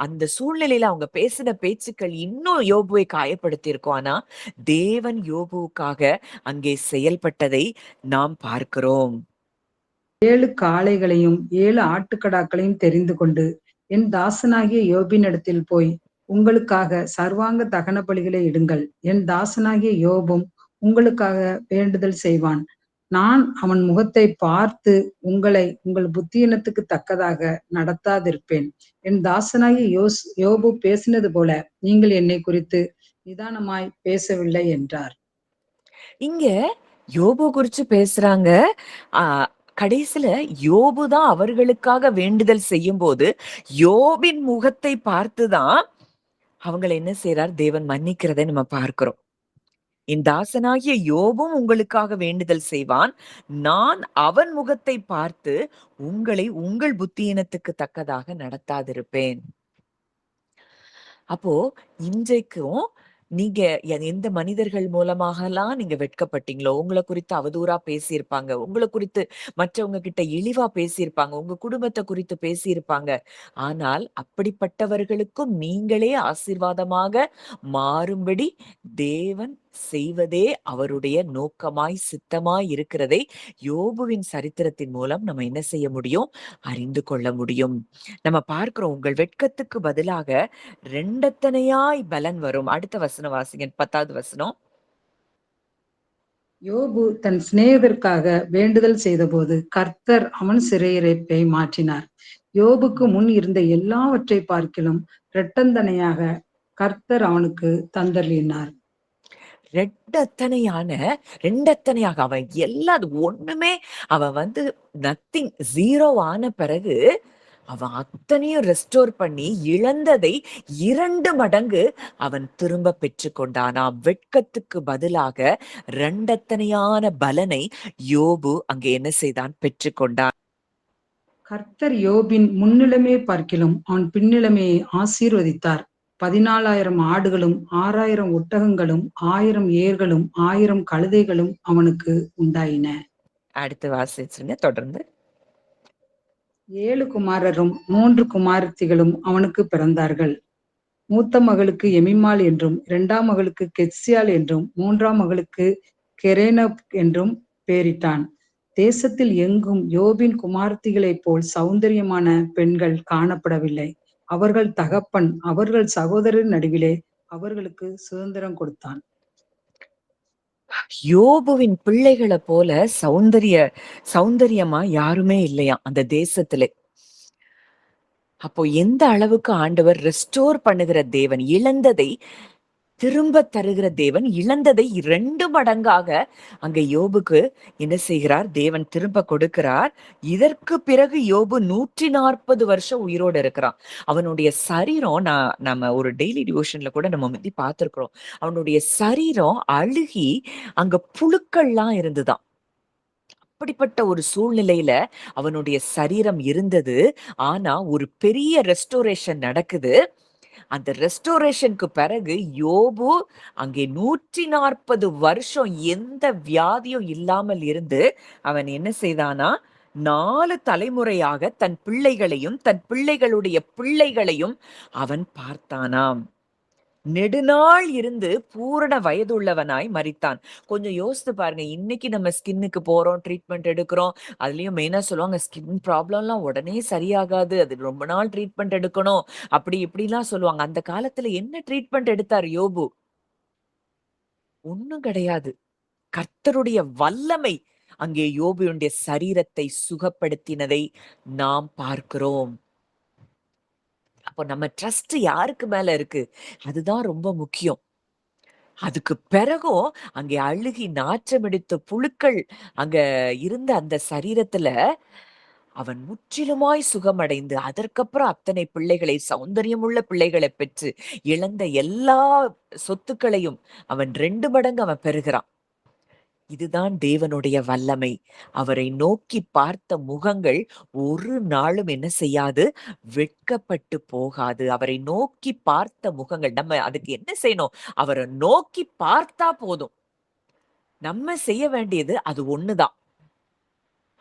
அந்த சூழ்நிலையில அவங்க பேசின பேச்சுக்கள் இன்னும் யோபுவை காயப்படுத்தியிருக்கும். ஆனா தேவன் யோபுவுக்காக அங்கே செயல்பட்டதை நாம் பார்க்கிறோம். 7 காளைகளையும் 7 ஆட்டுக்கடாக்களையும் தெரிந்து கொண்டு என் தாசனாகிய யோபினிடத்தில் போய் உங்களுக்காக சர்வாங்க தகன பலிகளை இடுங்கள். என் தாசனாகிய யோபும் உங்களுக்காக வேண்டுதல் செய்வான். நான் அவன் முகத்தை பார்த்து உங்களை உங்கள் புத்தியினத்துக்கு தக்கதாக நடத்தாதிருப்பேன். என் தாசனாகிய யோபு பேசினது போல நீங்கள் என்னை குறித்து நிதானமாய் பேசவில்லை என்றார். இங்க யோபு குறிச்சு பேசுறாங்க. கடைசியில யோபு தான் அவர்களுக்காக வேண்டுதல் செய்யும் போது யோபின் முகத்தை பார்த்துதான் அவங்களை என்ன செய்யறார், தேவன் மன்னிக்கிறதை நம்ம பார்க்கிறோம். என் தாசனாகிய யோபும் உங்களுக்காக வேண்டுதல் செய்வான். நான் அவன் முகத்தை பார்த்து உங்களை உங்கள் புத்தியினத்துக்கு தக்கதாக நடத்தாதிருப்பேன். அப்போ இன்றைக்கும் நீங்க எந்த மனிதர்கள் மூலமாகலாம் நீங்க வெட்கப்பட்டீங்களோ, உங்கள குறித்து அவதூறா பேசியிருப்பாங்க, உங்கள குறித்து மற்றவங்க கிட்ட இழிவா பேசியிருப்பாங்க, உங்க குடும்பத்த குறித்து பேசியிருப்பாங்க. ஆனால் அப்படிப்பட்டவர்களுக்கும் நீங்களே ஆசீர்வாதமாக மாறும்படி தேவன் செய்வதே அவருடைய நோக்கமாய் சித்தமாய் இருக்கிறதை யோபுவின் சரித்திரத்தின் மூலம் நம்ம என்ன செய்ய முடியும், அறிந்து கொள்ள முடியும். நம்ம பார்க்கிறோம், உங்கள் வெட்கத்துக்கு பதிலாக ரெண்டத்தனையாய் பலன் வரும். அடுத்த வசனம் வாசிங்க, 10வது வசனம். யோபு தன் சிநேகிதருக்காக வேண்டுதல் செய்தபோது கர்த்தர் அவன் சிறையிருப்பை மாற்றினார். யோபுக்கு முன் இருந்த எல்லாவற்றை பார்க்கிலும் இரட்டந்தனையாக கர்த்தர் அவனுக்கு தந்தருளினார். ரெண்டத்தனையாக அவன் அது ஒண்ணுமே அவன் நத்திங், ஜீரோ ஆன பிறகு அவன் அத்தனையும் ரெஸ்டோர் பண்ணி இழந்ததை 2 மடங்கு அவன் திரும்ப பெற்று கொண்டானாம். வெட்கத்துக்கு பதிலாக ரெண்டத்தனையான பலனை யோபு அங்கே என்ன செய்தான், பெற்று கொண்டான். கர்த்தர் யோபின் முன்னிலைமை பார்க்கிலும் அவன் பின்னிலைமையை ஆசீர்வதித்தார். 14,000 ஆடுகளும் 6,000 ஒட்டகங்களும் 1000 ஏர்களும் 1000 கழுதைகளும் அவனுக்கு உண்டாயின. அடுத்து வாசிச்சுங்க தொடர்ந்து. 7 குமாரரும் 3 குமாரத்திகளும் அவனுக்கு பிறந்தார்கள். மூத்த மகளுக்கு எமிமாள் என்றும் 2ஆம் மகளுக்கு கெத்சியால் என்றும் 3ஆம் மகளுக்கு கெரேனப் என்றும் பெயரிட்டான். தேசத்தில் எங்கும் யோபின் குமாரத்திகளைப் போல் சௌந்தரியமான பெண்கள் காணப்படவில்லை. அவர்கள் தகப்பன் அவர்கள் சகோதரர் நடுவிலே அவர்களுக்கு சுதந்திரம் கொடுத்தான். யோபுவின் பிள்ளைகளை போல சௌந்தரியமா யாருமே இல்லையா அந்த தேசத்திலே. அப்போ எந்த அளவுக்கு ஆண்டவர் ரெஸ்டோர் பண்ணுகிற தேவன், இழந்ததை திரும்ப தருகிற தேவன், இழந்ததை 2 மடங்காக அங்க யோபுக்கு என்ன செய்கிறார், தேவன் திரும்ப கொடுக்கிறார். இதற்கு பிறகு யோபு 140 வருஷம் உயிரோடு இருக்கிறான். அவனுடைய சரீரம், நம்ம ஒரு டெய்லி டிவோஷன்ல கூட நம்ம முந்தி பார்த்திருக்கிறோம், அவனுடைய சரீரம் அழுகி அங்க புழுக்கள்லாம் இருந்துதான். அப்படிப்பட்ட ஒரு சூழ்நிலையில அவனுடைய சரீரம் இருந்தது. ஆனா ஒரு பெரிய ரெஸ்டோரேஷன் நடக்குது. அந்த ரெஸ்டோரேஷனுக்கு பிறகு யோபு அங்கே 140 வருஷம் எந்த வியாதியும் இல்லாமல் இருந்து அவன் என்ன செய்தானா, 4 தலைமுறையாக தன் பிள்ளைகளையும் தன் பிள்ளைகளுடைய பிள்ளைகளையும் அவன் பார்த்தானாம். நெடுநாள் இருந்து பூரண வயதுள்ளவனாய் மரித்தான். கொஞ்சம் யோசித்து பாருங்க, இன்னைக்கு நம்ம ஸ்கின்னுக்கு போறோம், ட்ரீட்மெண்ட் எடுக்கிறோம். அதுலயும் மெயினா சொல்லுவாங்க, ஸ்கின் ப்ராப்ளம்லாம் உடனே சரியாகாது, அது ரொம்ப நாள் ட்ரீட்மெண்ட் எடுக்கணும், அப்படி இப்படிலாம் சொல்லுவாங்க. அந்த காலத்துல என்ன ட்ரீட்மெண்ட் எடுத்தார் யோபு? ஒண்ணும் கிடையாது. கர்த்தருடைய வல்லமை அங்கே யோபுடைய சரீரத்தை சுகப்படுத்தினதை நாம் பார்க்கிறோம். அப்போ நம்ம ட்ரஸ்ட் யாருக்கு மேல இருக்கு, அதுதான் ரொம்ப முக்கியம். அதுக்கு பிறகும் அங்கே அழுகி நாற்றமெடுத்த புழுக்கள் அங்க இருந்த அந்த சரீரத்துல அவன் முற்றிலுமாய் சுகமடைந்து அதற்கப்புறம் அத்தனை பிள்ளைகளை, சௌந்தரியமுள்ள பிள்ளைகளை பெற்று இழந்த எல்லா சொத்துக்களையும் அவன் 2 மடங்கு அவன் பெறுகிறான். இதுதான் தேவனுடைய வல்லமை. அவரை நோக்கி பார்த்த முகங்கள் ஒரு நாளும் என்ன செய்யாது? வெட்கப்பட்டு போகாது. அவரை நோக்கி பார்த்த முகங்கள், நம்ம அதுக்கு என்ன செய்யணும்? அவரை நோக்கி பார்த்தா போதும். நம்ம செய்ய வேண்டியது அது ஒண்ணுதான்.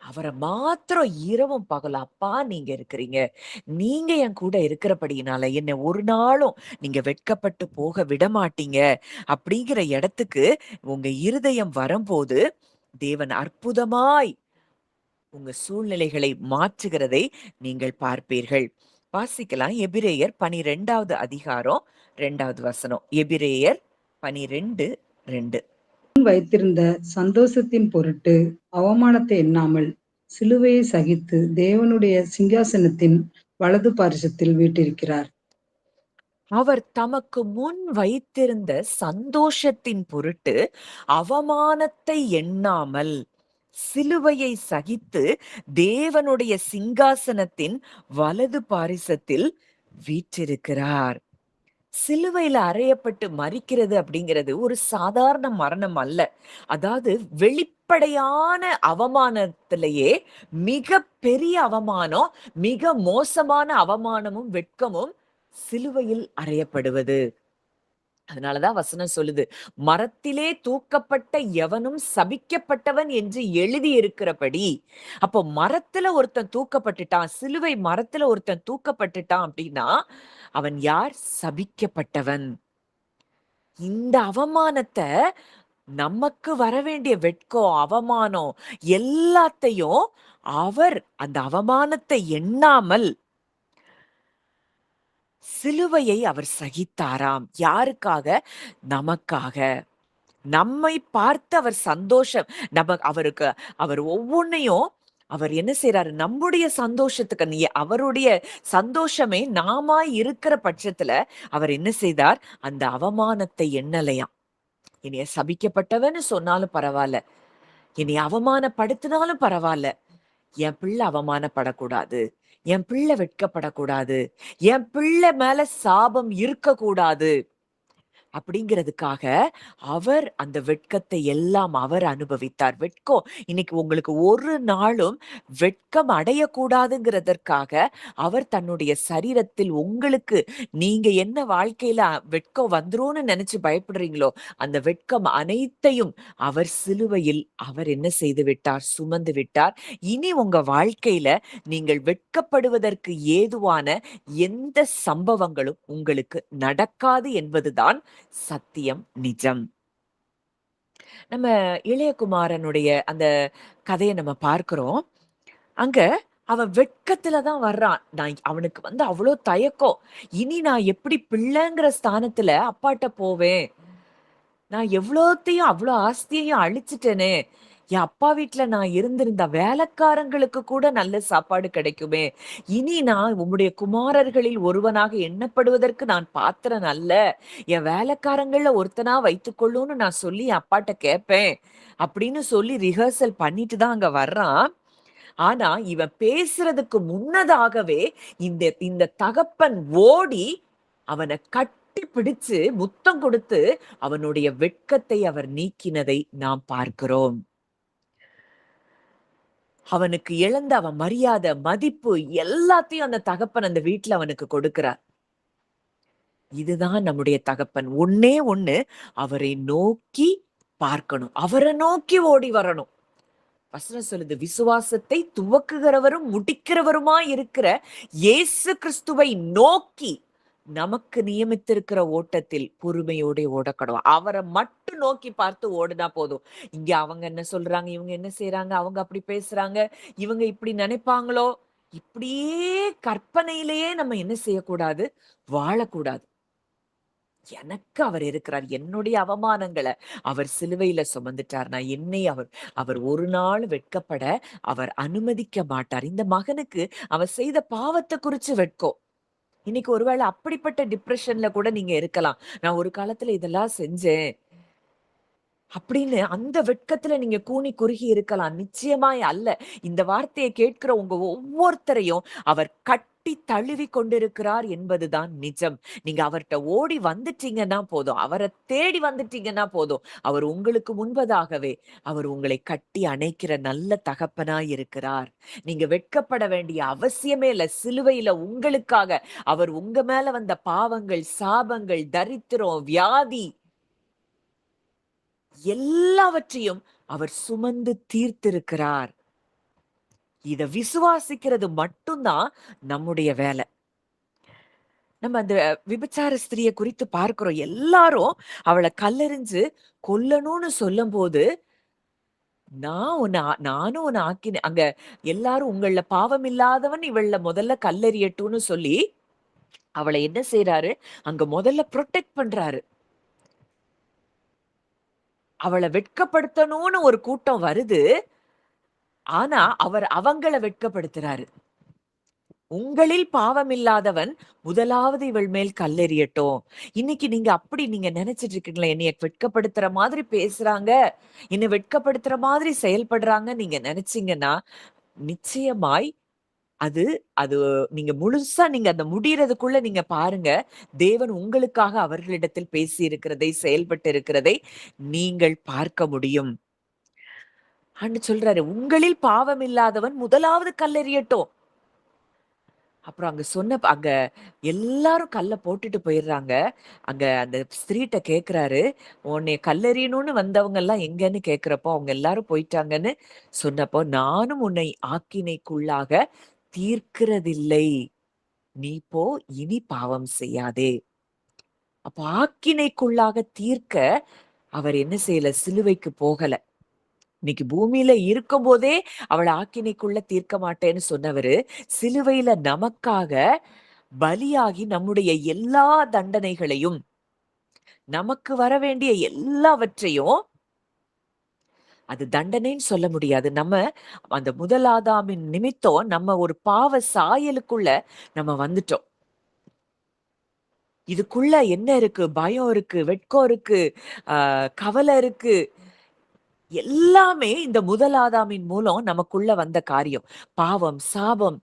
அவரை மாத்திரம் இரவும் பகலும், அப்பா நீங்க இருக்கிறீங்க. நீங்க என் கூட இருக்கிறபடியினால என்னை ஒரு நாளும் நீங்க வெட்கப்பட்டு போக விடமாட்டீங்க. அப்படிங்கிற இடத்துக்கு உங்க இருதயம் வரும்போது, தேவன் அற்புதமாய் உங்க சூழ்நிலைகளை மாற்றுகிறதை நீங்கள் பார்ப்பீர்கள். வாசிக்கலாம். எபிரேயர் 12வது அதிகாரம் 2வது வசனம். எபிரேயர் 12:2. வைத்திருந்த சந்தோஷத்தின் பொருட்டு அவமானத்தை எண்ணாமல் சிலுவையை சகித்து தேவனுடைய சிங்காசனத்தின் வலது பாரிசத்தில் வீற்றிருக்கிறார். அவர் தமக்கு முன் வைத்திருந்த சந்தோஷத்தின் பொருட்டு அவமானத்தை எண்ணாமல் சிலுவையை சகித்து தேவனுடைய சிங்காசனத்தின் வலது பாரிசத்தில் வீற்றிருக்கிறார். சிலுவையில அறையப்பட்டு மரிக்கிறது அப்படிங்கிறது ஒரு சாதாரண மரணம் அல்ல. அதாவது வெளிப்படையான அவமானத்திலேயே மிக பெரிய அவமானம், மிக மோசமான அவமானமும் வெட்கமும் சிலுவையில் அறையப்படுவது. அதனாலதான் வசனம் சொல்லுது, மரத்திலே தூக்கப்பட்ட எவனும் சபிக்கப்பட்டவன் என்று எழுதி இருக்கிறபடி. அப்போ மரத்துல ஒருத்தன் தூக்கப்பட்டுட்டான், சிலுவை மரத்துல ஒருத்தன் தூக்கப்பட்டுட்டான் அப்படின்னா அவன் யார்? சபிக்கப்பட்டவன். இந்த அவமானத்தை, நமக்கு வரவேண்டிய வெட்கம், அவமானம் எல்லாத்தையும் அவர் அந்த அவமானத்தை எண்ணாமல் சிலுவையை அவர் சகித்தாராம். யாருக்காக? நமக்காக. நம்மை பார்த்து அவர் சந்தோஷம், அவருக்கு அவர் ஒவ்வொன்னையும் அவர் என்ன செய்யறாரு? நம்முடைய சந்தோஷத்துக்கு, நீ அவருடைய சந்தோஷமே நாமாய் இருக்கிற பட்சத்துல அவர் என்ன செய்தார்? அந்த அவமானத்தை எண்ணலையாம். என்னைய சபிக்கப்பட்டவன்னு சொன்னாலும் பரவாயில்ல, என்னை அவமானப்படுத்தினாலும் பரவாயில்ல, என் பிள்ளை அவமானப்படக்கூடாது, என் பிள்ளை வெட்கப்படக்கூடாது, என் பிள்ளை மேல சாபம் இருக்கக்கூடாது அப்படிங்கிறதுக்காக அவர் அந்த வெட்கத்தை எல்லாம் அவர் அனுபவித்தார். வெட்கம் இன்னைக்கு உங்களுக்கு ஒரு நாளும் வெட்கம் அடையக்கூடாதுங்கிறதற்காக அவர் தன்னுடைய சரீரத்தில் உங்களுக்கு, நீங்க என்ன வாழ்க்கையில வெட்கம் வந்துரும்னு நினைச்சு பயப்படுறீங்களோ அந்த வெட்கம் அனைத்தையும் அவர் சிலுவையில் அவர் என்ன செய்து விட்டார்? சுமந்து விட்டார். இனி உங்க வாழ்க்கையில நீங்கள் வெட்கப்படுவதற்கு ஏதுவான எந்த சம்பவங்களும் உங்களுக்கு நடக்காது என்பதுதான் சத்தியம், நிஜம். நம்ம இளையகுமாரனுடைய அந்த கதையை நம்ம பார்க்கிறோம். அங்க அவன் வெட்கத்துலதான் வர்றான். அவனுக்கு அவ்வளோ தயக்கம். இனி நான் எப்படி பிள்ளைங்கிற ஸ்தானத்துல அப்பாட்ட போவேன்? நான் எவ்வளோத்தையும் அவ்வளோ ஆஸ்தியையும் அழிச்சிட்டேனே. என் அப்பா வீட்டுல நான் இருந்திருந்த வேலைக்காரங்களுக்கு கூட நல்ல சாப்பாடு கிடைக்குமே. இனி நான் உம்முடைய குமாரர்களில் ஒருவனாக எண்ணப்படுவதற்கு நான் பாத்திரன் அல்ல. என் வேலைக்காரங்கள்ல ஒருத்தனா வைத்துக்கொள்ளும்னு நான் சொல்லி என் அப்பாட்ட கேட்பேன் அப்படின்னு சொல்லி ரிஹர்சல் பண்ணிட்டு தான் அங்க வர்றான். ஆனா இவன் பேசுறதுக்கு முன்னதாகவே இந்த தகப்பன் ஓடி அவனை கட்டி பிடிச்சு முத்தம் கொடுத்து அவனுடைய வெட்கத்தை அவர் நீக்கினதை நாம் பார்க்கிறோம். அவனுக்கு இழந்த அவன் மரியாதை, மதிப்பு எல்லாத்தையும் அந்த தகப்பன் அந்த வீட்டுல அவனுக்கு கொடுக்கிறார். இதுதான் நம்முடைய தகப்பன். ஒண்ணே ஒண்ணு, அவரை நோக்கி பார்க்கணும், அவரை நோக்கி ஓடி வரணும். வசனம் சொல்லுது, விசுவாசத்தை துவக்குகிறவரும் முடிக்கிறவருமா இருக்கிற இயேசு கிறிஸ்துவை நோக்கி நமக்கு நியமித்திருக்கிற ஓட்டத்தில் பொறுமையோட ஓடக்கணும். அவரை மட்டும் நோக்கி பார்த்து ஓடுனா போதும். இங்க அவங்க என்ன சொல்றாங்க, இவங்க என்ன செய்யறாங்க, அவங்க அப்படி பேசுறாங்க, இவங்க இப்படி நினைப்பாங்களோ, இப்படியே கற்பனையிலேயே நம்ம என்ன செய்யக்கூடாது? வாழக்கூடாது. எனக்கு அவர் இருக்கிறார். என்னுடைய அவமானங்களை அவர் சிலுவையில சுமந்துட்டார். நான் என்னை அவர் ஒரு நாள் வெட்கப்பட அவர் அனுமதிக்க மாட்டார். இந்த மகனுக்கு அவர் செய்த பாவத்தை குறிச்சு வெட்கம். இன்னைக்கு ஒருவேளை அப்படிப்பட்ட டிப்ரெஷன்ல கூட நீங்க இருக்கலாம். நான் ஒரு காலத்துல இதெல்லாம் செஞ்சேன், அப்படின்னு அந்த வெட்கத்துல நீங்க கூனி குறுகி இருக்கலாம். நிச்சயமாய் அல்ல. இந்த வார்த்தையை கேட்கிற உங்க ஒவ்வொருத்தரையும் அவர் கட்டி தழுவி கொண்டிருக்கிறார் என்பதுதான் நிஜம். நீங்க அவர்ட்ட ஓடி வந்துட்டீங்கன்னா போதும். அவர தேடி வந்துட்டீங்கன்னா போதும். அவர் உங்களுக்கு முன்பதாகவே அவர் உங்களை கட்டி அணைக்கிற நல்ல தகப்பனாய் இருக்கிறார். நீங்க வெட்கப்பட வேண்டிய அவசியமே இல்ல. சிலுவையில உங்களுக்காக அவர் உங்க மேல வந்த பாவங்கள், சாபங்கள், தரித்திரம், வியாதி எல்லாவற்றையும் அவர் சுமந்து தீர்த்திருக்கிறார். இத விசுவாசிக்கிறது மட்டும்தான் நம்முடைய வேலை. நம்ம அந்த விபச்சார ஸ்திரிய குறித்து பார்க்கிறோம். எல்லாரும் அவள கல்லெறிஞ்சு கொல்லணும்னு சொல்லும்போது, நானும் உன்ன ஆக்கினேன். அங்க எல்லாரும் உங்கள்ல பாவம் இல்லாதவன் இவள்ல முதல்ல கல்லெறியட்டும்னு சொல்லி, அவள என்ன செய்றாரு? அங்க முதல்ல புரொடெக்ட் பண்றாரு. அவள வெட்கப்படுத்தணும்னு ஒரு கூட்டம் வருது. ஆனா, அவர் அவங்கள வெட்கப்படுத்துறாரு. உங்களில் பாவமில்லாதவன் முதலாவது இவள் மேல் கல்லெறியட்டும். இன்னைக்கு நீங்க அப்படி நீங்க நினைச்சிட்டு இருக்கீங்களா? என்னைய வெட்கப்படுத்துற மாதிரி பேசுறாங்க, என்ன வெட்கப்படுத்துற மாதிரி செயல்படுறாங்க நீங்க நினைச்சீங்கன்னா, நிச்சயமாய் அது அது நீங்க முழுசா நீங்க அந்த முடியறதுக்குள்ள நீங்க பாருங்க, தேவன் உங்களுக்காக அவர்களிடத்தில் பேசி இருக்கிறதை, செயல்பட்டு இருக்கிறதை நீங்கள் பார்க்க முடியும். ஆண்டு சொல்றாரு, உங்களில் பாவம் இல்லாதவன் முதலாவது கல்லெறியட்டும். அப்புறம் அங்க எல்லாரும் கல்ல போட்டுட்டு போயிடுறாங்க. அங்க அந்த ஸ்திரீட்ட கேட்கிறாரு, "உன்னைய கல்லெறியணும்னு வந்தவங்க எல்லாம் எங்கன்னு?" கேட்கிறப்போ, அவங்க எல்லாரும் போயிட்டாங்கன்னு சொன்னப்போ, "நானும் உன்னை ஆக்கினைக்குள்ளாக தீர்க்கிறதில்லை. நீ போ, இனி பாவம் செய்யாதே." அப்ப ஆக்கினைக்குள்ளாக தீர்க்க அவர் என்ன செய்யல? சிலுவைக்கு போகல. இன்னைக்கு பூமியில இருக்கும்போதே அவள ஆக்கினைக்குள்ள தீர்க்க மாட்டேன்னு சொன்னவரு, சிலுவையில நமக்காக பலியாகி நம்முடைய எல்லா தண்டனைகளையும், நமக்கு வரவேண்டிய எல்லாவற்றையும் அது தண்டனைன்னு சொல்ல முடியாது. நம்ம அந்த முதல் ஆதாமின் நிமித்தம் நம்ம ஒரு பாவ சாயலுக்குள்ள நம்ம வந்துட்டோம். இதுக்குள்ள என்ன இருக்கு? பயம் இருக்கு, வெட்கம் இருக்கு, கவலை இருக்கு. எல்லாமே இந்த முதல் ஆதாமின் மூலம் நமக்குள்ள வந்த காரியம். பாவம், சாபம்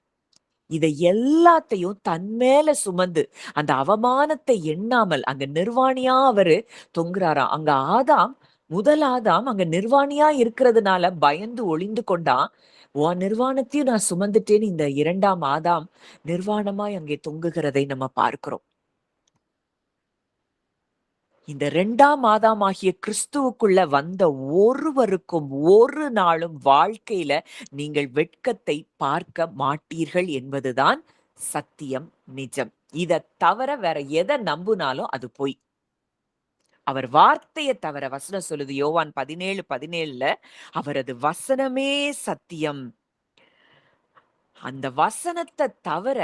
இதை எல்லாத்தையும் தன் மேல சுமந்து, அந்த அவமானத்தை எண்ணாமல் அங்க நிர்வாணியா அவரு தொங்குறாராம். அங்க ஆதாம், முதல் ஆதாம் அங்க நிர்வாணியா இருக்கிறதுனால பயந்து ஒளிந்து கொண்டான். உன் நிர்வாணத்தையும் நான் சுமந்துட்டேன்னு இந்த 2ஆம் ஆதாம் நிர்வாணமாய் அங்கே தொங்குகிறதை நம்ம பார்க்கிறோம். இந்த 2ஆம் ஆதாமாகிய கிறிஸ்துவுக்குள்ள வந்த ஒருவருக்கும் ஒரு நாளும் வாழ்க்கையில நீங்கள் வெட்கத்தை பார்க்க மாட்டீர்கள் என்பதுதான் சத்தியம், நிஜம். இத தவிர வேற எதை நம்புனாலும் அது பொய். அவர் வார்த்தையை தவிர வசனம் சொல்லுது யோவான் 17:17 அவரது வசனமே சத்தியம். அந்த வசனத்தை தவிர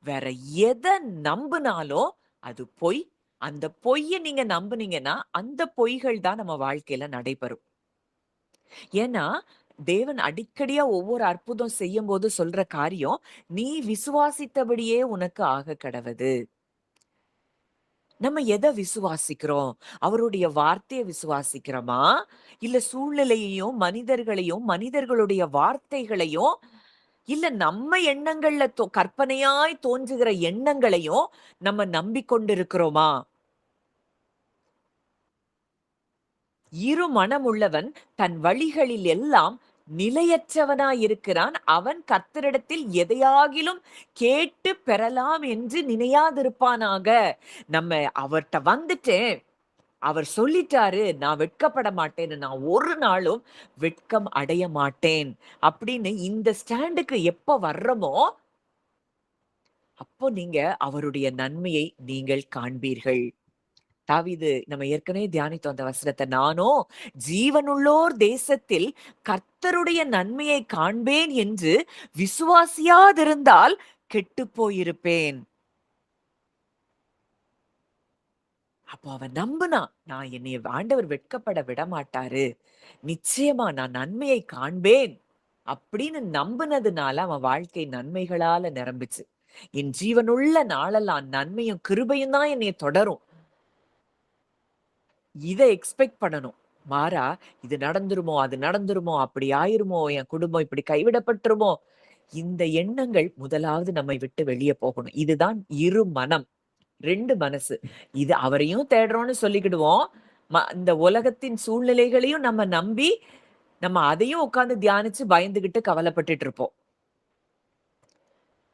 வேற எதை நம்புனாலும் அது பொய். அந்த பொய்ய நீங்க நம்புனீங்கன்னா அந்த பொய்கள் தான் நம்ம வாழ்க்கையில நடைபெறும். ஏன்னா தேவன் அடிக்கடியா ஒவ்வொரு அற்புதம் செய்யும் போது சொல்ற காரியம், நீ விசுவாசித்தபடியே உனக்கு ஆக கடவது. நம்ம எதை விசுவாசிக்கிறோம்? அவருடைய வார்த்தையை விசுவாசிக்கிறோமா? இல்ல சூழ்நிலையையும், மனிதர்களையும், மனிதர்களுடைய வார்த்தைகளையும், இல்ல நம்ம எண்ணங்கள்ல கற்பனையாய் தோன்றுகிற எண்ணங்களையும் நம்ம நம்பிக்கொண்டிருக்கிறோமா? இரு மனமுள்ளவன் தன் வழிகளில் எல்லாம் நிலையற்றவனாயிருக்கிறான். அவன் கர்த்தரிடத்தில் எதையாகிலும் கேட்டு பெறலாம் என்று நினையாதிருப்பானாக. நம்ம அவர்ட்ட வந்துட்டேன். அவர் சொல்லிட்டாரு, நான் வெட்கப்பட மாட்டேன்னு. நான் ஒரு நாளும் வெட்கம் அடைய மாட்டேன். அப்படின்னு இந்த ஸ்டாண்டுக்கு எப்ப வர்றோமோ, அப்போ நீங்க அவருடைய நன்மையை நீங்கள் காண்பீர்கள். தாவீது நம்ம ஏற்கனவே தியானித்தோம் அந்த வசனத்தை. நானோ ஜீவனுள்ளோர் தேசத்தில் கர்த்தருடைய நன்மையை காண்பேன் என்று விசுவாசியாதிருந்தால் கெட்டுப் போயிருப்பேன். அப்போ அவன் நம்புனான். நான் என்னைய ஆண்டவர் வெட்கப்பட விட மாட்டாரு. நிச்சயமா நான் நன்மையை காண்பேன். அப்படின்னு நம்புனதுனால அவன் வாழ்க்கை நன்மைகளால நிரம்பிச்சு. என் ஜீவனுள்ள நாளெல்லாம் நன்மையும் கிருபையும் தான் என்னைய தொடரும். இத எக்ஸ்பெக்ட் பண்ணணும். மாறா இது நடந்துருமோ, அது நடந்துருமோ, அப்படி ஆயிருமோ, என் குடும்பம் இப்படி கைவிடப்பட்டுருமோ, இந்த எண்ணங்கள் முதலாவது நம்மை விட்டு வெளிய போகணும். இதுதான் இரு மனம். 2 மனசு. இது அவரையும் தேடுறோம்னு சொல்லிக்கிடுவோம். இந்த உலகத்தின் சூழ்நிலைகளையும் நம்ம நம்பி, நம்ம அதையும் உட்கார்ந்து தியானிச்சு பயந்துகிட்டு கவலைப்பட்டுட்டு இருப்போம்.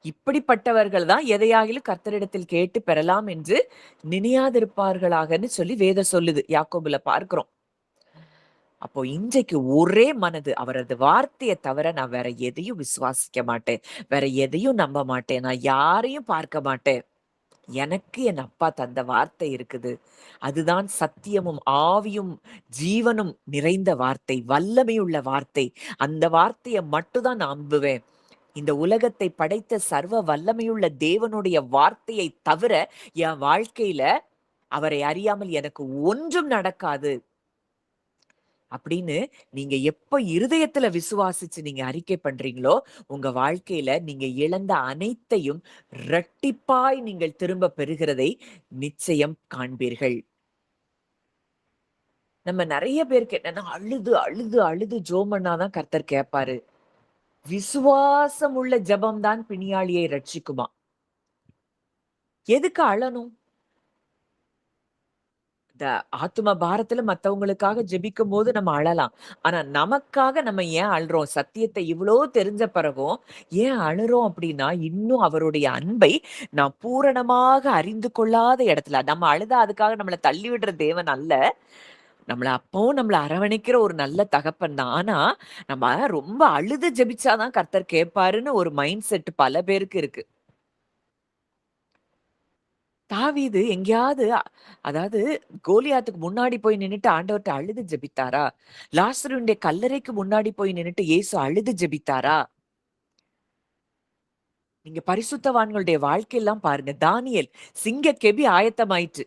இப்படிப்பட்டவர்கள் தான் எதையாகிலும் கர்த்தரிடத்தில் கேட்டு பெறலாம் என்று நினையாதிருப்பார்களாகன்னு சொல்லி வேதம் சொல்லுது. யாக்கோபுல பார்க்கிறோம். அப்போ இன்றைக்கு ஒரே மனது அவரது வார்த்தையை தவிர நான் வேற எதையும் விசுவாசிக்க மாட்டேன். வேற எதையும் நம்ப மாட்டேன். நான் யாரையும் பார்க்க மாட்டேன். எனக்கு என் அப்பா தந்த வார்த்தை இருக்குது. அதுதான் சத்தியமும் ஆவியும் ஜீவனும் நிறைந்த வார்த்தை, வல்லமையுள்ள வார்த்தை. அந்த வார்த்தைய மட்டும் தான் நான் நம்புவேன். இந்த உலகத்தை படைத்த சர்வ வல்லமையுள்ள தேவனுடைய வார்த்தையை தவிர என் வாழ்க்கையில அவரை அறியாமல் எனக்கு ஒன்றும் நடக்காது அப்படின்னு நீங்க எப்ப இருதயத்துல விசுவாசிச்சு நீங்க அறிக்கை பண்றீங்களோ, உங்க வாழ்க்கையில நீங்க இழந்த அனைத்தையும் இரட்டிப்பாய் நீங்கள் திரும்ப பெறுகிறதை நிச்சயம் காண்பீர்கள். நம்ம நெறைய பேருக்கு என்னன்னா, அழுது அழுது அழுது ஜெபம் பண்ணாதான் கர்த்தர் கேட்பாரு. விசுவாசம் உள்ள ஜெபம் தான் பிணியாளியை ரட்சிக்குமாம். எதுக்கு அழணும்? இந்த ஆத்தும பாரத்துல மத்தவங்களுக்காக ஜெபிக்கும்போது நம்ம அழலாம். ஆனா நமக்காக நம்ம ஏன் அழுறோம்? சத்தியத்தை இவ்ளோ தெரிஞ்ச பிறகும் ஏன் அழுறோம் அப்படின்னா, இன்னும் அவருடைய அன்பை நாம் பூரணமாக அறிந்து கொள்ளாத இடத்துல நம்ம அழுதா அதுக்காக நம்மள தள்ளி விடுற தேவன் அல்ல. அப்பவும் நம்மள அரவணைக்கிற ஒரு நல்ல தகப்பன் தான். ஆனா, நம்ம ரொம்ப அழுது ஜெபிச்சா தான் கர்த்தர் கேட்பாருன்னு ஒரு மைண்ட் செட் பல பேருக்கு இருக்கு. தாவீது எங்கேயாவது அதாவது கோலியாத்துக்கு முன்னாடி போய் நின்னுட்டு ஆண்டவர்ட்ட அழுது ஜெபித்தாரா? லாசருடைய கல்லறைக்கு முன்னாடி போய் நின்னுட்டு இயேசு அழுது ஜெபித்தாரா? நீங்க பரிசுத்தவான்களுடைய வாழ்க்கையெல்லாம் பாருங்க. தானியேல் சிங்க கெபி ஆயத்தமாயிற்று.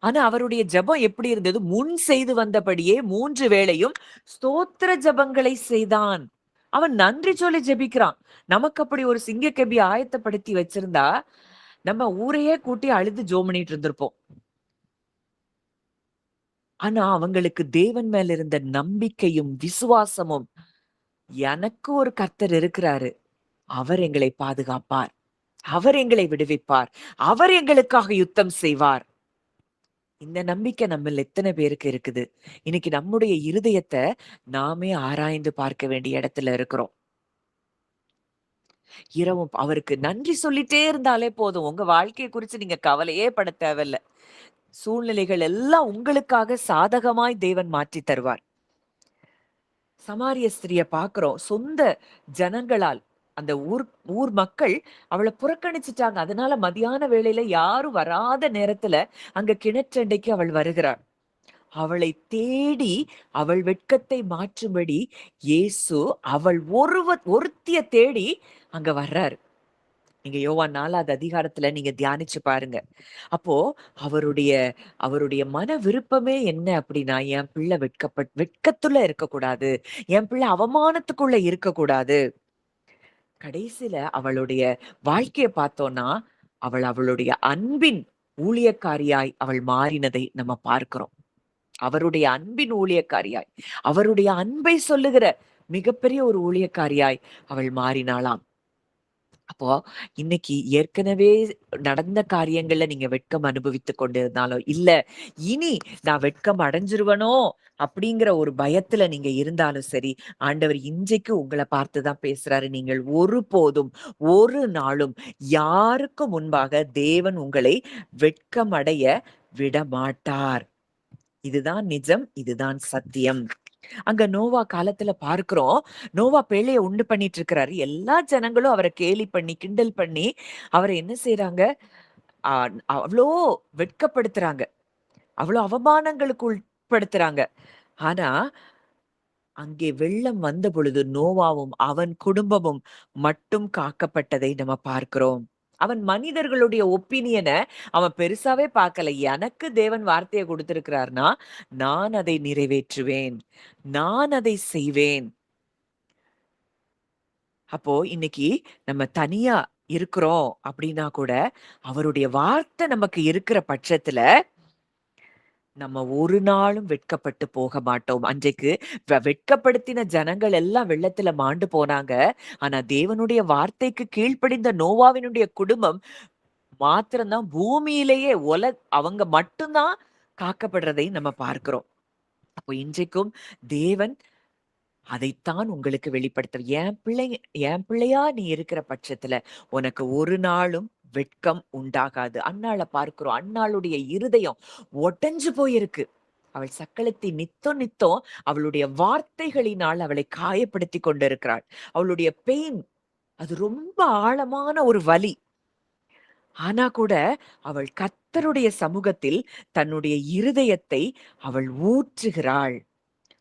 ஆனா அவருடைய ஜெபம் எப்படி இருந்தது? முன் செய்து வந்தபடியே 3 வேளையும் ஸ்தோத்திர ஜெபங்களை செய்தான். அவன் நன்றி சொல்லி ஜெபிக்கிறான். நமக்கு அப்படி ஒரு சிங்கக்கெபி ஆயத்தப்படுத்தி வச்சிருந்தா, நம்ம ஊரையே கூட்டி அழுது ஜெபம் பண்ணிட்டு இருந்திருப்போம். ஆனா அவங்களுக்கு தேவன் மேல இருந்த நம்பிக்கையும், விசுவாசமும், எனக்கு ஒரு கர்த்தர் இருக்கிறாரு. அவர் எங்களை பாதுகாப்பார். அவர் எங்களை விடுவிப்பார். அவர் எங்களுக்காக யுத்தம் செய்வார். இந்த நம்பிக்கை நம்மள எத்தனை பேருக்கு இருக்குது? இன்னைக்கு நம்முடைய இருதயத்த நாமே ஆராய்ந்து பார்க்க வேண்டிய இடத்துல இருக்கிறோம். இரவும் அவருக்கு நன்றி சொல்லிட்டே இருந்தாலே போதும். உங்க வாழ்க்கைய குறிச்சு நீங்க கவலையே பட தேவையில்ல. சூழ்நிலைகள் எல்லாம் உங்களுக்காக சாதகமாய் தேவன் மாற்றி தருவார். சமாரிய ஸ்திரிய பார்க்கிறோம். சொந்த ஜனங்களால் அந்த ஊர் ஊர் மக்கள் அவள புறக்கணிச்சுட்டாங்க. அதனால மதியான வேளையில யாரும் வராத நேரத்துல அங்க கிணற்றண்டைக்கு அவள் வருகிறாள். அவளை தேடி அவள் வெட்கத்தை மாற்றும்படி இயேசு அவள் ஒருத்திய தேடி அங்க வர்றாரு. நீங்க யோவான் 4வது அதிகாரத்துல நீங்க தியானிச்சு பாருங்க. அப்போ அவருடைய அவருடைய மன விருப்பமே என்ன அப்படின்னா, என் பிள்ளை வெட்கத்துல இருக்கக்கூடாது. என் பிள்ளை அவமானத்துக்குள்ள இருக்கக்கூடாது. கடைசியில அவளுடைய வாழ்க்கைய பார்த்தோம்னா, அவளுடைய அன்பின் ஊழியக்காரியாய் அவள் மாறினதை நம்ம பார்க்கிறோம். அவருடைய அன்பின் ஊழியக்காரியாய், அவருடைய அன்பை சொல்லுகிற மிகப்பெரிய ஒரு ஊழியக்காரியாய் அவள் மாறினாளாம். அப்போ இன்னைக்கு ஏற்கனவே நடந்த காரியங்கள்ல நீங்க வெட்கம் அனுபவித்துக் கொண்டிருந்தாலும், இல்ல இனி நான் வெட்கம் அடைஞ்சிருவனோ அப்படிங்கிற ஒரு பயத்துல நீங்க இருந்தாலும் சரி, ஆண்டவர் இன்றைக்கு உங்கள பார்த்துதான் பேசுறாரு. நீங்கள் ஒருபோதும், ஒரு நாளும் யாருக்கு முன்பாக தேவன் உங்களை வெட்கமடைய விடமாட்டார். இதுதான் நிஜம். இதுதான் சத்தியம். அங்க நோவா காலத்துல பார்க்கிறோம். நோவா பேழைய உண்டு பண்ணிட்டு இருக்கிறாரு. எல்லா ஜனங்களும் அவர கேலி பண்ணி, கிண்டல் பண்ணி, அவர என்ன செய்றாங்க? அ அவ்ளோ வெட்கப்படுத்துறாங்க. அவ்ளோ அவமானங்களுக்கு உட்படுத்துறாங்க. ஆனா, அங்கே வெள்ளம் வந்த பொழுது நோவாவும், அவன் குடும்பமும் மட்டும் காக்கப்பட்டதை நம்ம பார்க்கிறோம். அவன் மனிதர்களுடைய ஒப்பீனியன அவன் பெருசாவே பார்க்கல. எனக்கு தேவன் வார்த்தைய குடுத்திருக்கிறார்னா, நான் அதை நிறைவேற்றுவேன். நான் அதை செய்வேன். அப்போ இன்னைக்கு நம்ம தனியா இருக்கிறோம் அப்படின்னா கூட, அவருடைய வார்த்தை நமக்கு இருக்கிற பட்சத்துல, நம்ம ஒரு நாளும் வெட்கப்பட்டு போக மாட்டோம். அன்றைக்கு வெட்கப்படுத்தின ஜனங்கள் எல்லாம் வெள்ளத்துல மாண்டு போனாங்க. ஆனா தேவனுடைய வார்த்தைக்கு கீழ்ப்படிந்த நோவாவினுடைய குடும்பம் மாத்திரம் தான் பூமியிலேயே அவங்க மட்டும் தான் காக்கப்படுறதை நம்ம பார்க்கிறோம். அப்போ இன்றைக்கும் தேவன் அதைத்தான் உங்களுக்கு வெளிப்படுத்த என் பிள்ளையா நீ இருக்கிற பட்சத்துல உனக்கு ஒரு நாளும் வெட்கம் உண்டாகாது. அன்னாள பார்க்கிறோம். அன்னாளுடைய இருதயம் உடைஞ்சு போயிருக்கு. அவள் சக்களத்தை நித்தம் நித்தம் அவளுடைய வார்த்தைகளினால் அவளை காயப்படுத்தி கொண்டிருக்கிறாள். அவளுடைய பெயின் அது ரொம்ப ஆழமான ஒரு வலி. ஆனா கூட அவள் கர்த்தருடைய சமூகத்தில் தன்னுடைய இருதயத்தை அவள் ஊற்றுகிறாள்.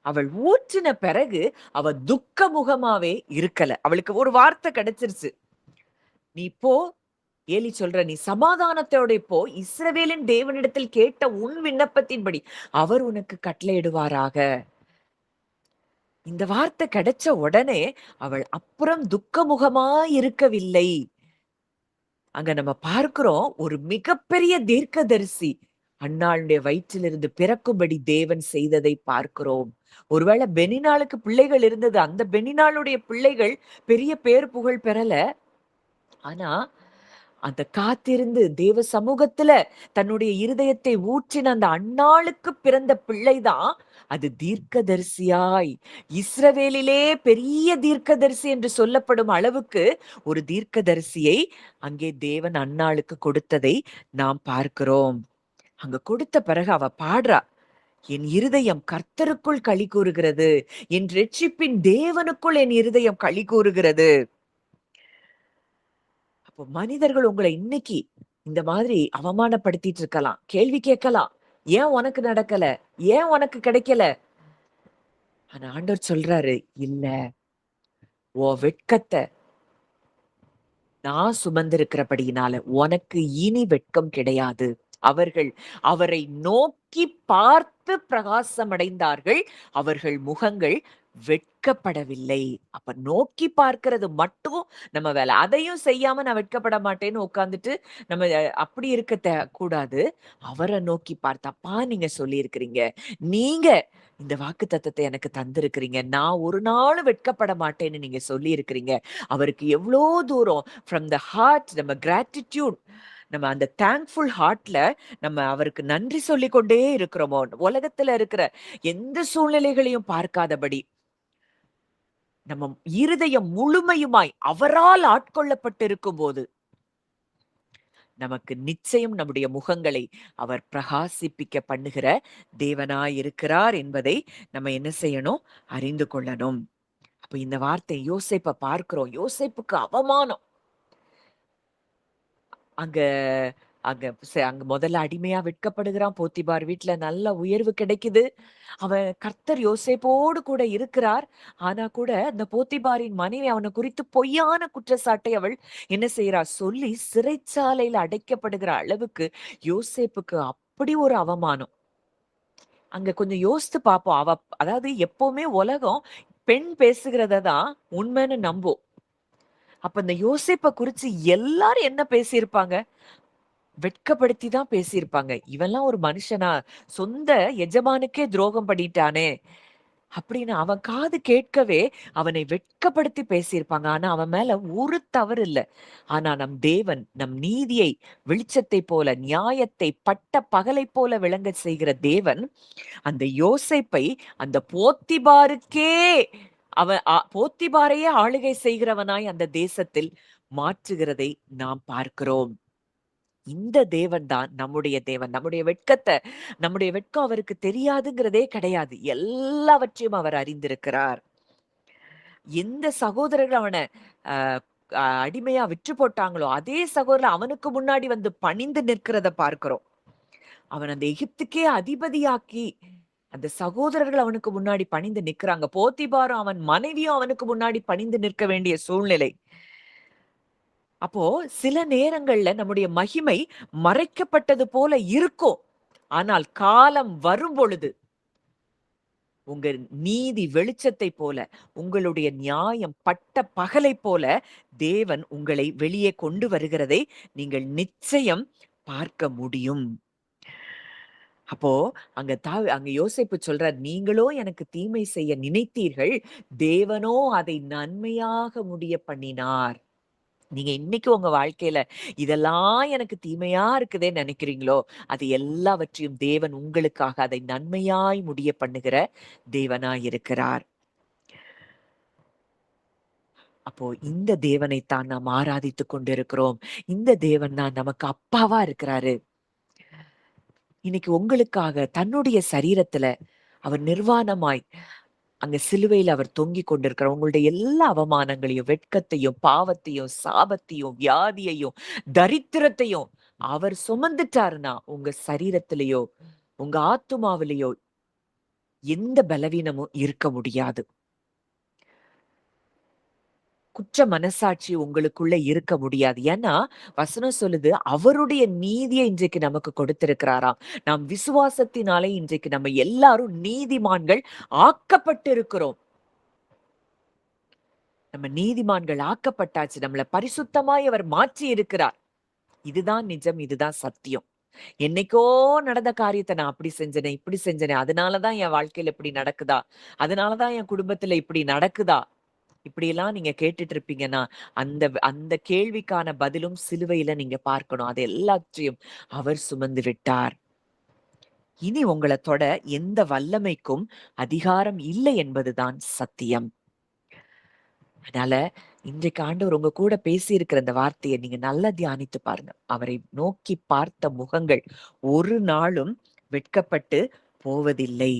அவள் ஊற்றின பிறகு அவ துக்க முகமாவே இருக்கல. அவளுக்கு ஒரு வார்த்தை கிடைச்சிருச்சு. நீ போ, ஏலி சொல்ற, நீ சமாதானத்தோட போ, இஸ்ரவேலின் தேவனிடத்தில் கேட்ட உன் விண்ணப்பத்தின்படி அவர் உனக்கு கட்டளையிடுவாராக. இந்த வார்த்தை கிடைச்ச உடனே அவள் அப்புறம் துக்கமுகமா இருக்கவில்லை. அங்க நம்ம பார்க்கிறோம், ஒரு மிகப்பெரிய தீர்க்கதரிசி அன்னாளுடைய வயிற்றிலிருந்து பிறக்கும்படி தேவன் செய்ததை பார்க்கிறோம். ஒருவேளை பெனினாளுக்கு பிள்ளைகள் இருந்தது. அந்த பெனினாளுடைய பிள்ளைகள் பெரிய பேர் புகழ் பெறல. ஆனா அந்த காத்திருந்து தேவ சமூகத்துல தன்னுடைய இருதயத்தை ஊற்றின அந்த அன்னாளுக்கு பிறந்த பிள்ளைதான் அது தீர்க்கதரிசியாய் இஸ்ரவேலிலே பெரிய தீர்க்கதரிசி என்று சொல்லப்படும் அளவுக்கு ஒரு தீர்க்கதரிசியை அங்கே தேவன் அன்னாளுக்கு கொடுத்ததை நாம் பார்க்கிறோம். அங்க கொடுத்த பிறகு அவ பாடுறா, என் இருதயம் கர்த்தருக்குள் களி கூறுகிறது, என் ரட்சிப்பின் தேவனுக்குள் என் இருதயம் களி கூறுகிறது. அப்போ மனிதர்கள் உங்களை இன்னைக்கு இந்த மாதிரி அவமானப்படுத்திட்டு இருக்கலாம், கேள்வி கேட்கலாம், ஏன் உனக்கு நடக்கல, ஏன் உனக்கு கிடைக்கல. ஆனா ஆண்டவர் சொல்றாரு, இல்ல, உன் வெட்கத்தை நான் சுமந்திருக்கிறபடியினால உனக்கு இனி வெட்கம் கிடையாது. அவர்கள் அவரை நோக்கி பார்த்து பிரகாசம் அடைந்தார்கள். அவர்கள் முகங்கள் வெட்கப்படவில்லை. அப்ப நோக்கி பார்க்கிறது மட்டும் நம்ம வேலை. அதையும் செய்யாம நான் வெட்கப்பட மாட்டேன்னு உட்கார்ந்துட்டு நம்ம அப்படி இருக்க கூடாது. அவரை நோக்கி பார்த்து, அப்பா நீங்க சொல்லியிருக்கிறீங்க, நீங்க இந்த வாக்குத்தத்தத்தை எனக்கு தந்திருக்கிறீங்க, நான் ஒரு நாளும் வெட்கப்பட மாட்டேன்னு நீங்க சொல்லி இருக்கிறீங்க. அவருக்கு எவ்வளோ தூரம் ஃப்ரம் த ஹார்ட் நம்ம கிராட்டிடியூட், நம்ம அந்த தேங்க்ஃபுல் ஹார்ட்ல நம்ம அவருக்கு நன்றி சொல்லிக் கொண்டே இருக்கிறோமோ, உலகத்துல இருக்கிற எந்த சூழ்நிலைகளையும் பார்க்காதபடி நம்ம இருதயம் முழுமையுமாய் அவரால் ஆட்கொள்ளப்பட்டிருக்கும் போது நமக்கு நிச்சயம் நம்முடைய முகங்களை அவர் பிரகாசிப்பிக்க பண்ணுகிற தேவனாய் இருக்கிறார் என்பதை நம்ம என்ன செய்யணும், அறிந்து கொள்ளணும். அப்ப இந்த வார்த்தை யோசேப்ப பார்க்கிறோம். யோசேப்புக்கு அவமானம். அங்க அங்க அங்க முதல்ல அடிமையா விற்கப்படுகிறான். போத்திபார் வீட்டுல நல்ல உயர்வு கிடைக்குது. அவன் கர்த்தர் யோசேப்போடு கூட இருக்கிறார். ஆனா கூட அந்த போத்திபாரின் மனைவி அவனை குறித்து பொய்யான குற்றச்சாட்டை அவள் என்ன செய்யறா சொல்லி சிறைச்சாலையில அடைக்கப்படுகிற அளவுக்கு யோசேப்புக்கு அப்படி ஒரு அவமானம். அங்க கொஞ்சம் யோசித்து பார்ப்போம். அதாவது எப்பவுமே உலகம் பெண் பேசுகிறத தான் உண்மைன்னு நம்பும். அப்ப இந்த யோசேப்ப குறிச்சு எல்லாரும் என்ன பேசியிருப்பாங்க? வெட்கப்படுத்தி தான் பேசியிருப்பாங்க. இவன்லாம் ஒரு மனுஷனா? சொந்த எஜமானுக்கே துரோகம் பண்ணிட்டானே! அப்படின்னு அவன் காது கேட்கவே அவனை வெட்கப்படுத்தி பேசியிருப்பாங்க. ஆனா அவன் மேல ஒரு தவறு இல்ல. ஆனா நம் தேவன் நம் நீதியை வெளிச்சத்தைப் போல, நியாயத்தை பட்ட பகலைப் போல விளங்கச் செய்கிற தேவன், அந்த யோசேப்பை அந்த போத்திபாருக்கே போத்திபாரையே ஆளுகை செய்கிறவனாய் அந்த தேசத்தில் மாற்றுகிறதை நாம் பார்க்கிறோம். இந்த தேவன் தான் நம்முடைய தேவன். நம்முடைய வெட்கம் அவருக்கு தெரியாதுங்கிறதே கிடையாது. எல்லாவற்றையும் அவர் அறிந்திருக்கிறார். எந்த சகோதரர்கள் அவனை அடிமையா விற்று போட்டாங்களோ, அதே சகோதரர் அவனுக்கு முன்னாடி வந்து பணிந்து நிற்கிறத பார்க்கிறோம். அவன் அந்த எகிப்துக்கே அதிபதியாக்கி அந்த சகோதரர்கள் அவனுக்கு முன்னாடி பணிந்து நிற்கிறாங்க. போத்திபாரும் அவன் மனைவியும் அவனுக்கு முன்னாடி பணிந்து நிற்க வேண்டிய சூழ்நிலை. அப்போ சில நேரங்கள்ல நம்முடைய மகிமை மறைக்கப்பட்டது போல இருக்கும். ஆனால் காலம் வரும் பொழுது உங்க நீதி வெளிச்சத்தை போல, உங்களுடைய நியாயம் பட்ட பகலை போல தேவன் உங்களை வெளியே கொண்டு வருகிறதை நீங்கள் நிச்சயம் பார்க்க முடியும். அப்போ அங்க யோசேப்பு சொல்றார், "நீங்களோ எனக்கு தீமை செய்ய நினைத்தீர்கள், தேவனோ அதை நன்மையாக முடிய பண்ணினார்." நீங்க இன்னைக்கு உங்க வாழ்க்கையில இதெல்லாம் எனக்கு தீமையா இருக்குதேன்னு நினைக்கிறீங்களோ, அது எல்லாவற்றையும் தேவன் உங்களுக்காக அதை நன்மையாய் முடிய பண்ணுகிற தேவனாய் இருக்கிறார். அப்போ இந்த தேவனைத்தான் நாம் ஆராதித்துக் கொண்டிருக்கிறோம். இந்த தேவன் தான் நமக்கு அப்பாவா இருக்கிறாரு. இன்னைக்கு உங்களுக்காக தன்னுடைய சரீரத்துல அவர் நிர்வாணமாய் அங்க சிலுவையில அவர் தொங்கிக் கொண்டிருக்கிறார். உங்களுடைய எல்லா அவமானங்களையும், வெட்கத்தையும், பாவத்தையும், சாபத்தையும், வியாதியையும், தரித்திரத்தையும் அவர் சுமந்துட்டாருன்னா, உங்க சரீரத்திலேயோ, உங்க ஆத்துமாவிலேயோ எந்த பலவீனமும் இருக்க முடியாது. குற்ற மனசாட்சி உங்களுக்குள்ள இருக்க முடியாது. ஏன்னா, வசனம் சொல்லுது, அவருடைய நீதிய இன்றைக்கு நமக்கு கொடுத்திருக்கிறாராம். நாம் விசுவாசத்தினாலே இன்றைக்கு நம்ம எல்லாரும் நீதிமான்கள் ஆக்கப்பட்டு இருக்கிறோம். நம்ம நீதிமான்கள் ஆக்கப்பட்டாச்சு. நம்மள பரிசுத்தமாய் அவர் மாற்றி இருக்கிறார். இதுதான் நிஜம். இதுதான் சத்தியம். என்னைக்கோ நடந்த காரியத்த நான் அப்படி செஞ்சனே, இப்படி செஞ்சனே. அதனால தான் என் வாழ்க்கையில இப்படி நடக்குதா? அதனால தான் என் குடும்பத்துல இப்படி நடக்குதா? இப்படியெல்லாம் நீங்க கேட்டுட்டு இருப்பீங்கன்னா, அந்த கேள்விக்கான பதிலும் சிலுவையில நீங்க பார்க்கணும். அது எல்லாவற்றையும் அவர் சுமந்து விட்டார். இனி உங்கள தொட எந்த வல்லமைக்கும் அதிகாரம் இல்லை என்பதுதான் சத்தியம். அதனால இன்றைக்கு ஆண்டவர் உங்க கூட பேசியிருக்கிற இந்த வார்த்தைய நீங்க நல்லா தியானித்து பாருங்க. அவரை நோக்கி பார்த்த முகங்கள் ஒரு நாளும் வெட்கப்பட்டு போவதில்லை.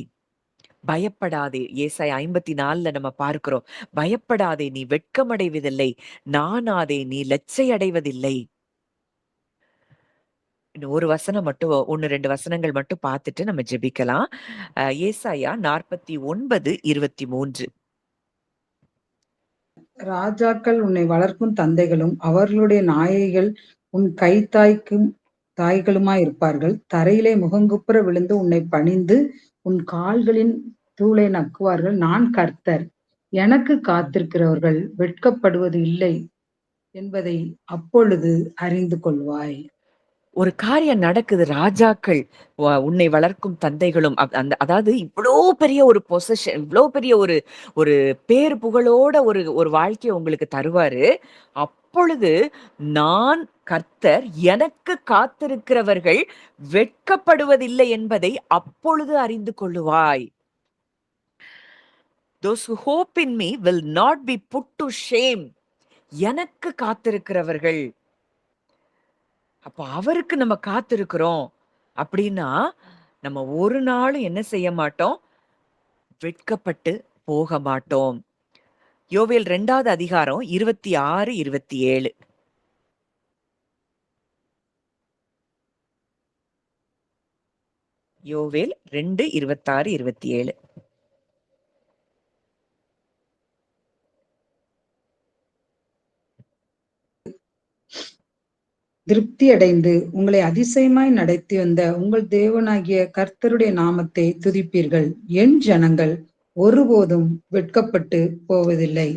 பயப்படாதே. ஏசாயா 54ல நம்ம பார்க்கிறோம். பயப்படாதே, நீ வெட்கமடைவதில்லை. நாணாதே, நீ லജ്ജை அடைவதில்லை. இன்னும் ஒரு வசனம் மட்டும் 1, 2 வசனங்கள் மட்டும் பார்த்துட்டு நம்ம ஜெபிக்கலாம். ஏசாயா 49:23. ராஜாக்கள் உன்னை வளர்க்கும் தந்தைகளும், அவர்களுடைய நாயகிகள் உன் தாய்களுமாய் இருப்பார்கள். தரையிலே முகங்குப்புற விழுந்து உன்னை பணிந்து, உன் கால்களின் தூளை நக்குவார்கள். நான் கர்த்தர். எனக்கு காத்திருக்கிறவர்கள் வெட்கப்படுவது இல்லை என்பதை அப்பொழுது அறிந்து கொள்வாய். ஒரு காரியம் நடக்குது. ராஜாக்கள் உன்னை வளர்க்கும் தந்தைகளும் அதாவது இவ்ளோ பெரிய ஒரு பொசஷன், இவ்ளோ பெரிய ஒரு ஒரு பேர் புகழோட ஒரு ஒரு வாழ்க்கைய உங்களுக்கு தருவாரு. அப்பொழுது நான் கர்த்தர், எனக்கு காத்திருக்கிறவர்கள் வெட்கப்படுவதில்லை என்பதை அப்பொழுது அறிந்து கொள்ளுவாய். Those who hope in me will not be put to shame. எனக்கு காத்திருக்கிறவர்கள். அப்ப அவருக்கு நம்ம காத்திருக்கிறோம் அப்படின்னா, நம்ம ஒரு நாளும் என்ன செய்ய மாட்டோம்? வெட்கப்பட்டு போக மாட்டோம். யோவேல் 2வது அதிகாரம் 26, 27. யோவேல் 2, 26, 27. திருப்தி அடைந்து உங்களை அதிசயமாய் நடத்தி வந்த உங்கள் தேவனாகிய கர்த்தருடைய நாமத்தை துதிப்பீர்கள். என் ஜனங்கள் ஒருபோதும் வெட்கப்பட்டு போவதில்லை.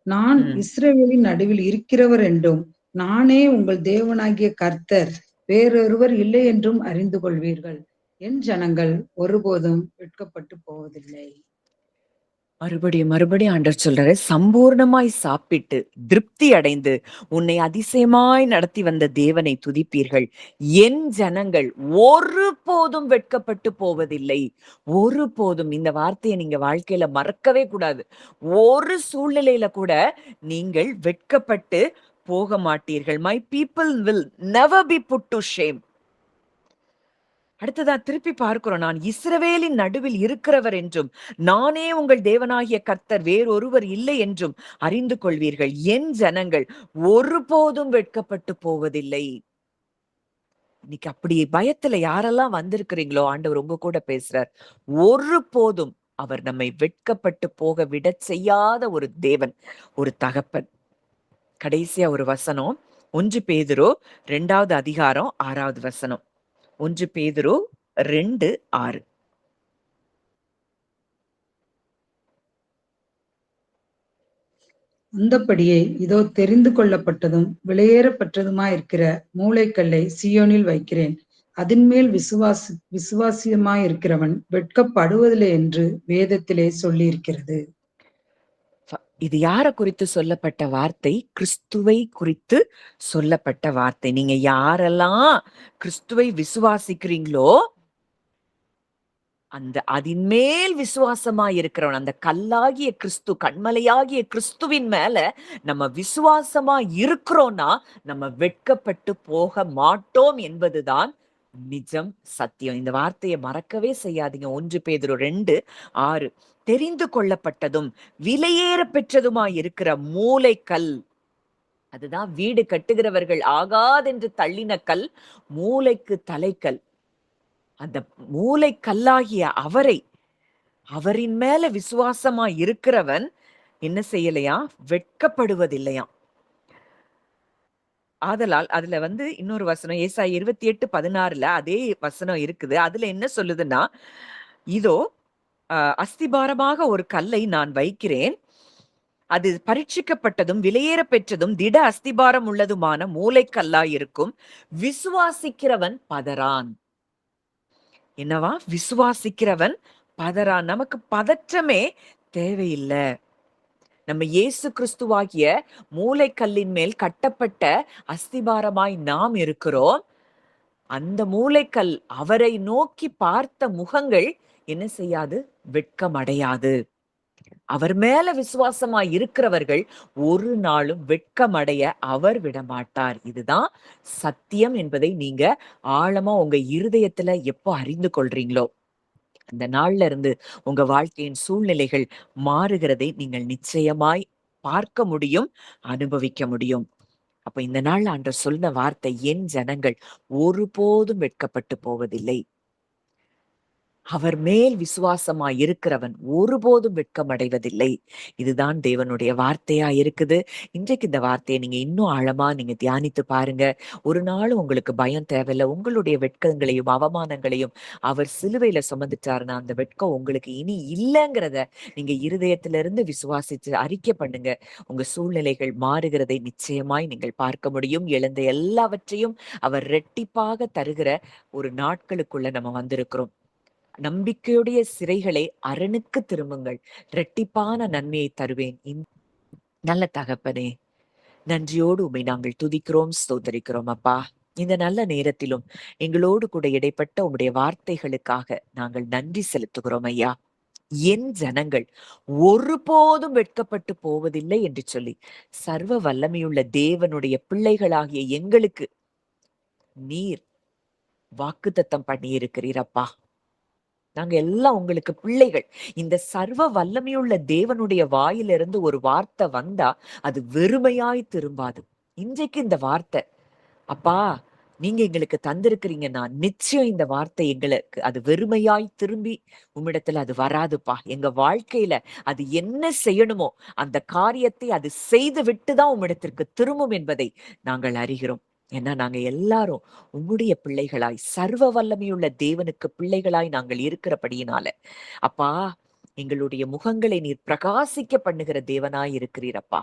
நான் இஸ்ரவேலின் நடுவில் இருக்கிறவர் என்றும், நானே உங்கள் தேவனாகிய கர்த்தர், வேறொருவர் இல்லை என்றும் அறிந்து கொள்வீர்கள். என் ஜனங்கள் ஒருபோதும் வெட்கப்பட்டு போவதில்லை. மறுபடியும் மறுபடியும் ஆண்டவர் சொல்றாரு, சம்பூர்ணமாய் சாப்பிட்டு திருப்தி அடைந்து உன்னை அதிசயமாய் நடத்தி வந்த தேவனை துதிப்பீர்கள். என் ஜனங்கள் ஒருபோதும் வெட்கப்பட்டு போவதில்லை. ஒருபோதும். இந்த வார்த்தையை நீங்க வாழ்க்கையில மறக்கவே கூடாது. ஒரு சூழ்நிலையில கூட நீங்கள் வெட்கப்பட்டு போக மாட்டீர்கள். My people will never be put to shame. அடுத்ததா திருப்பி பார்க்கிறோம். நான் இஸ்ரவேலின் நடுவில் இருக்கிறவர் என்றும், நானே உங்கள் தேவனாகிய கர்த்தர், வேறொருவர் இல்லை என்றும் அறிந்து கொள்வீர்கள். என் ஜனங்கள் ஒருபோதும் வெட்கப்பட்டு போவதில்லை. இன்னைக்கு அப்படி பயத்துல யாரெல்லாம் வந்திருக்கிறீங்களோ, ஆண்டவர் உங்க கூட பேசுறார். ஒருபோதும் அவர் நம்மை வெட்கப்பட்டு போக விட செய்யாத ஒரு தேவன், ஒரு தகப்பன். கடைசியா ஒரு வசனம், 1 பேதுரு 2வது அதிகாரம் 6வது வசனம். 1 பேதுரு 2, 6. அந்தப்படியே இதோ தெரிந்து கொள்ளப்பட்டதும் விலையேறப்பட்டதுமாயிருக்கிற மூலைக்கல்லை சீயோனில் வைக்கிறேன். அதின்மேல் விசுவாசியமாயிருக்கிறவன் வெட்கப்படுவதில்லை என்று வேதத்திலே சொல்லியிருக்கிறது. இது யார குறித்து சொல்லப்பட்ட வார்த்தை? கிறிஸ்துவை குறித்து சொல்லப்பட்ட வார்த்தை. நீங்க யாரெல்லாம் கிறிஸ்துவை விசுவாசிக்கிறீங்களோ அந்த அதின்மேல் விசுவாசமா இருக்கிறவன், அந்த கல்லாகிய கிறிஸ்து, கண்மலையாகிய கிறிஸ்துவின் மேல நம்ம விசுவாசமா இருக்கிறோம்னா நம்ம வெட்கப்பட்டு போக மாட்டோம் என்பதுதான் நிஜம், சத்தியம். இந்த வார்த்தையை மறக்கவே செய்யாதீங்க. 1 பேதுரு 2:6 தெரிந்து கொள்ளப்பட்டதும் விலையேற பெற்றதுமாய் இருக்கிற மூலைக்கல், அதுதான் வீடு கட்டுகிறவர்கள் ஆகாதென்று தள்ளின கல், மூலைக்கு தலைக்கல். அந்த மூலைக்கல்லாகிய அவரை, அவரின் மேல விசுவாசமா இருக்கிறவன் என்ன செய்யலையா? வெட்கப்படுவதில்லையாம். ஆதலால் அதுல இன்னொரு வசனம் ஏசாயா 28:16 அதே வசனம் இருக்குது. அதுல என்ன சொல்லுதுன்னா, இதோ அஸ்திபாரமாக ஒரு கல்லை நான் வைக்கிறேன், அது பரீட்சிக்கப்பட்டதும் விலையேற பெற்றதும் திட அஸ்திபாரம் உள்ளதுமான மூலைக்கல்லாயிருக்கும், விசுவாசிக்கிறவன் பதறான். என்னவா? விசுவாசிக்கிறவன் பதறான். நமக்கு பதற்றமே தேவையில்லை. நம்ம இயேசு கிறிஸ்துவாகிய மூலைக்கல்லின் மேல் கட்டப்பட்ட அஸ்திபாரமாய் நாம் இருக்கிறோம். அந்த மூலைக்கல் அவரை நோக்கி பார்த்த முகங்கள் என்ன செய்யாது? வெட்கமடையாது. அவர் மேல விசுவாசமாய் இருக்கிறவர்கள் ஒரு நாளும் வெட்கமடைய அவர் விடமாட்டார். இதுதான் சத்தியம் என்பதை நீங்க ஆழமா உங்க இருதயத்துல எப்போ அறிந்து கொள்றீங்களோ அந்த நாள்ல இருந்து உங்க வாழ்க்கையின் சூழ்நிலைகள் மாறுகிறதை நீங்கள் நிச்சயமாய் பார்க்க முடியும், அனுபவிக்க முடியும். அப்ப இந்த நாள் ஆண்டவர் சொன்ன வார்த்தை, என் ஜனங்கள் ஒருபோதும் வெட்கப்பட்டு போவதில்லை. அவர் மேல் விசுவாசமாய் இருக்கிறவன் ஒருபோதும் வெட்கமடைவதில்லை. இதுதான் தேவனுடைய வார்த்தையா இருக்குது. இன்றைக்கு இந்த வார்த்தையை நீங்க இன்னும் ஆழமா நீங்க தியானித்து பாருங்க. ஒரு நாளும் உங்களுக்கு பயம் தேவையில்லை. உங்களுடைய வெட்கங்களையும் அவமானங்களையும் அவர் சிலுவையில சுமந்துட்டாருன்னா அந்த வெட்கம் உங்களுக்கு இனி இல்லைங்கிறத நீங்க இருதயத்திலிருந்து விசுவாசிச்சு அறிக்கை பண்ணுங்க. உங்க சூழ்நிலைகள் மாறுகிறதை நிச்சயமாய் நீங்கள் பார்க்க முடியும். இழந்த எல்லாவற்றையும் அவர் ரெட்டிப்பாக தருகிற ஒரு நாட்களுக்குள்ள நம்ம வந்திருக்கிறோம். நம்பிக்கையுடைய சிறைகளை அரணுக்கு திரும்புங்கள், இரட்டிப்பான நன்மையை தருவேன். நல்ல தகப்பனே, நன்றியோடு உம்மை நாங்கள் துதிக்கிறோம், ஸ்தோத்தரிக்கிறோம் அப்பா. இந்த நல்ல நேரத்திலும் எங்களோடு கூட இடைப்பட்ட உம்முடைய வார்த்தைகளுக்காக நாங்கள் நன்றி செலுத்துகிறோம் ஐயா. என் ஜனங்கள் ஒருபோதும் வெட்கப்பட்டு போவதில்லை என்று சொல்லி சர்வ வல்லமையுள்ள தேவனுடைய பிள்ளைகளாகிய எங்களுக்கு நீர் வாக்குத்தத்தம் பண்ணியிருக்கிறீர் அப்பா. நாங்க எல்லாம் உங்களுக்கு பிள்ளைகள். இந்த சர்வ வல்லமையுள்ள தேவனுடைய வாயிலிருந்து ஒரு வார்த்தை வந்தா அது வெறுமையாய் திரும்பாது. இன்றைக்கு இந்த வார்த்தை அப்பா நீங்க எங்களுக்கு தந்திருக்கிறீங்கன்னா நிச்சயம் இந்த வார்த்தை எங்களுக்கு அது வெறுமையாய் திரும்பி உம்மிடத்துல அது வராதுப்பா. எங்க வாழ்க்கையில அது என்ன செய்யணுமோ அந்த காரியத்தை அது செய்து விட்டுதான் உம்மிடத்திற்கு திரும்பும் என்பதை நாங்கள் அறிகிறோம். ஏன்னா நாங்க எல்லாரும் உம்முடைய பிள்ளைகளாய் சர்வ வல்லமையுள்ள தேவனுக்கு பிள்ளைகளாய் நாங்கள் இருக்கிறபடியினால அப்பா எங்களுடைய முகங்களை நீர் பிரகாசிக்க பண்ணுகிற தேவனாய் இருக்கிறீர் அப்பா.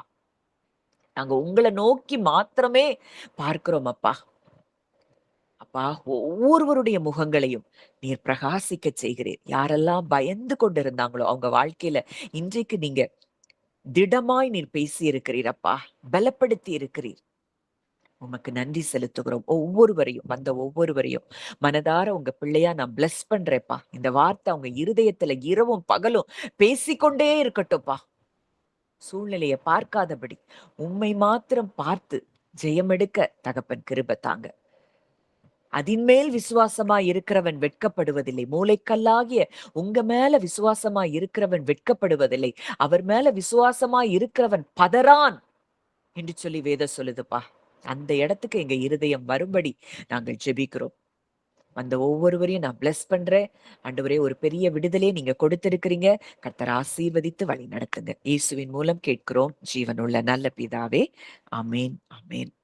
நாங்க உங்களை நோக்கி மாத்திரமே பார்க்கிறோம் அப்பா. அப்பா ஒவ்வொருவருடைய முகங்களையும் நீர் பிரகாசிக்க செய்கிறீர். யாரெல்லாம் பயந்து கொண்டு இருந்தாங்களோ அவங்க வாழ்க்கையில இன்றைக்கு நீங்க திடமாய் நீர் பேசி இருக்கிறீர் அப்பா, பலப்படுத்தி இருக்கிறீர். உமக்கு நன்றி செலுத்துகிறோம். ஒவ்வொருவரையும் மனதார உங்க பிள்ளையா நான் பிளஸ் பண்றேப்பா. இந்த வார்த்தை அவங்க இருதயத்துல இரவும் பகலும் பேசிக்கொண்டே இருக்கட்டும்ப்பா. சூழ்நிலையை பார்க்காதபடி உம்மை மாத்திரம் பார்த்து ஜெயமெடுக்க தகப்பன் கிருபை தாங்க. அதின்மேல் விசுவாசமா இருக்கிறவன் வெட்கப்படுவதில்லை. மூளைக்கல்லாகிய உங்க மேல விசுவாசமா இருக்கிறவன் வெட்கப்படுவதில்லை. அவர் மேல விசுவாசமா இருக்கிறவன் பதறான் என்று சொல்லி வேதம் சொல்லுதுப்பா. அந்த இடத்துக்கு எங்க இருதயம் வரும்படி நாங்கள் ஜெபிக்கிறோம். அந்த ஒவ்வொருவரையும் நான் பிளஸ் பண்றேன். ஆண்டவரே ஒரு பெரிய விடுதலையை நீங்க கொடுத்திருக்கிறீங்க. கர்த்தர் ஆசீர்வதித்து வழி நடத்துங்க. இயேசுவின் மூலம் கேட்கிறோம் ஜீவனுள்ள நல்ல பிதாவே. ஆமேன், ஆமேன்.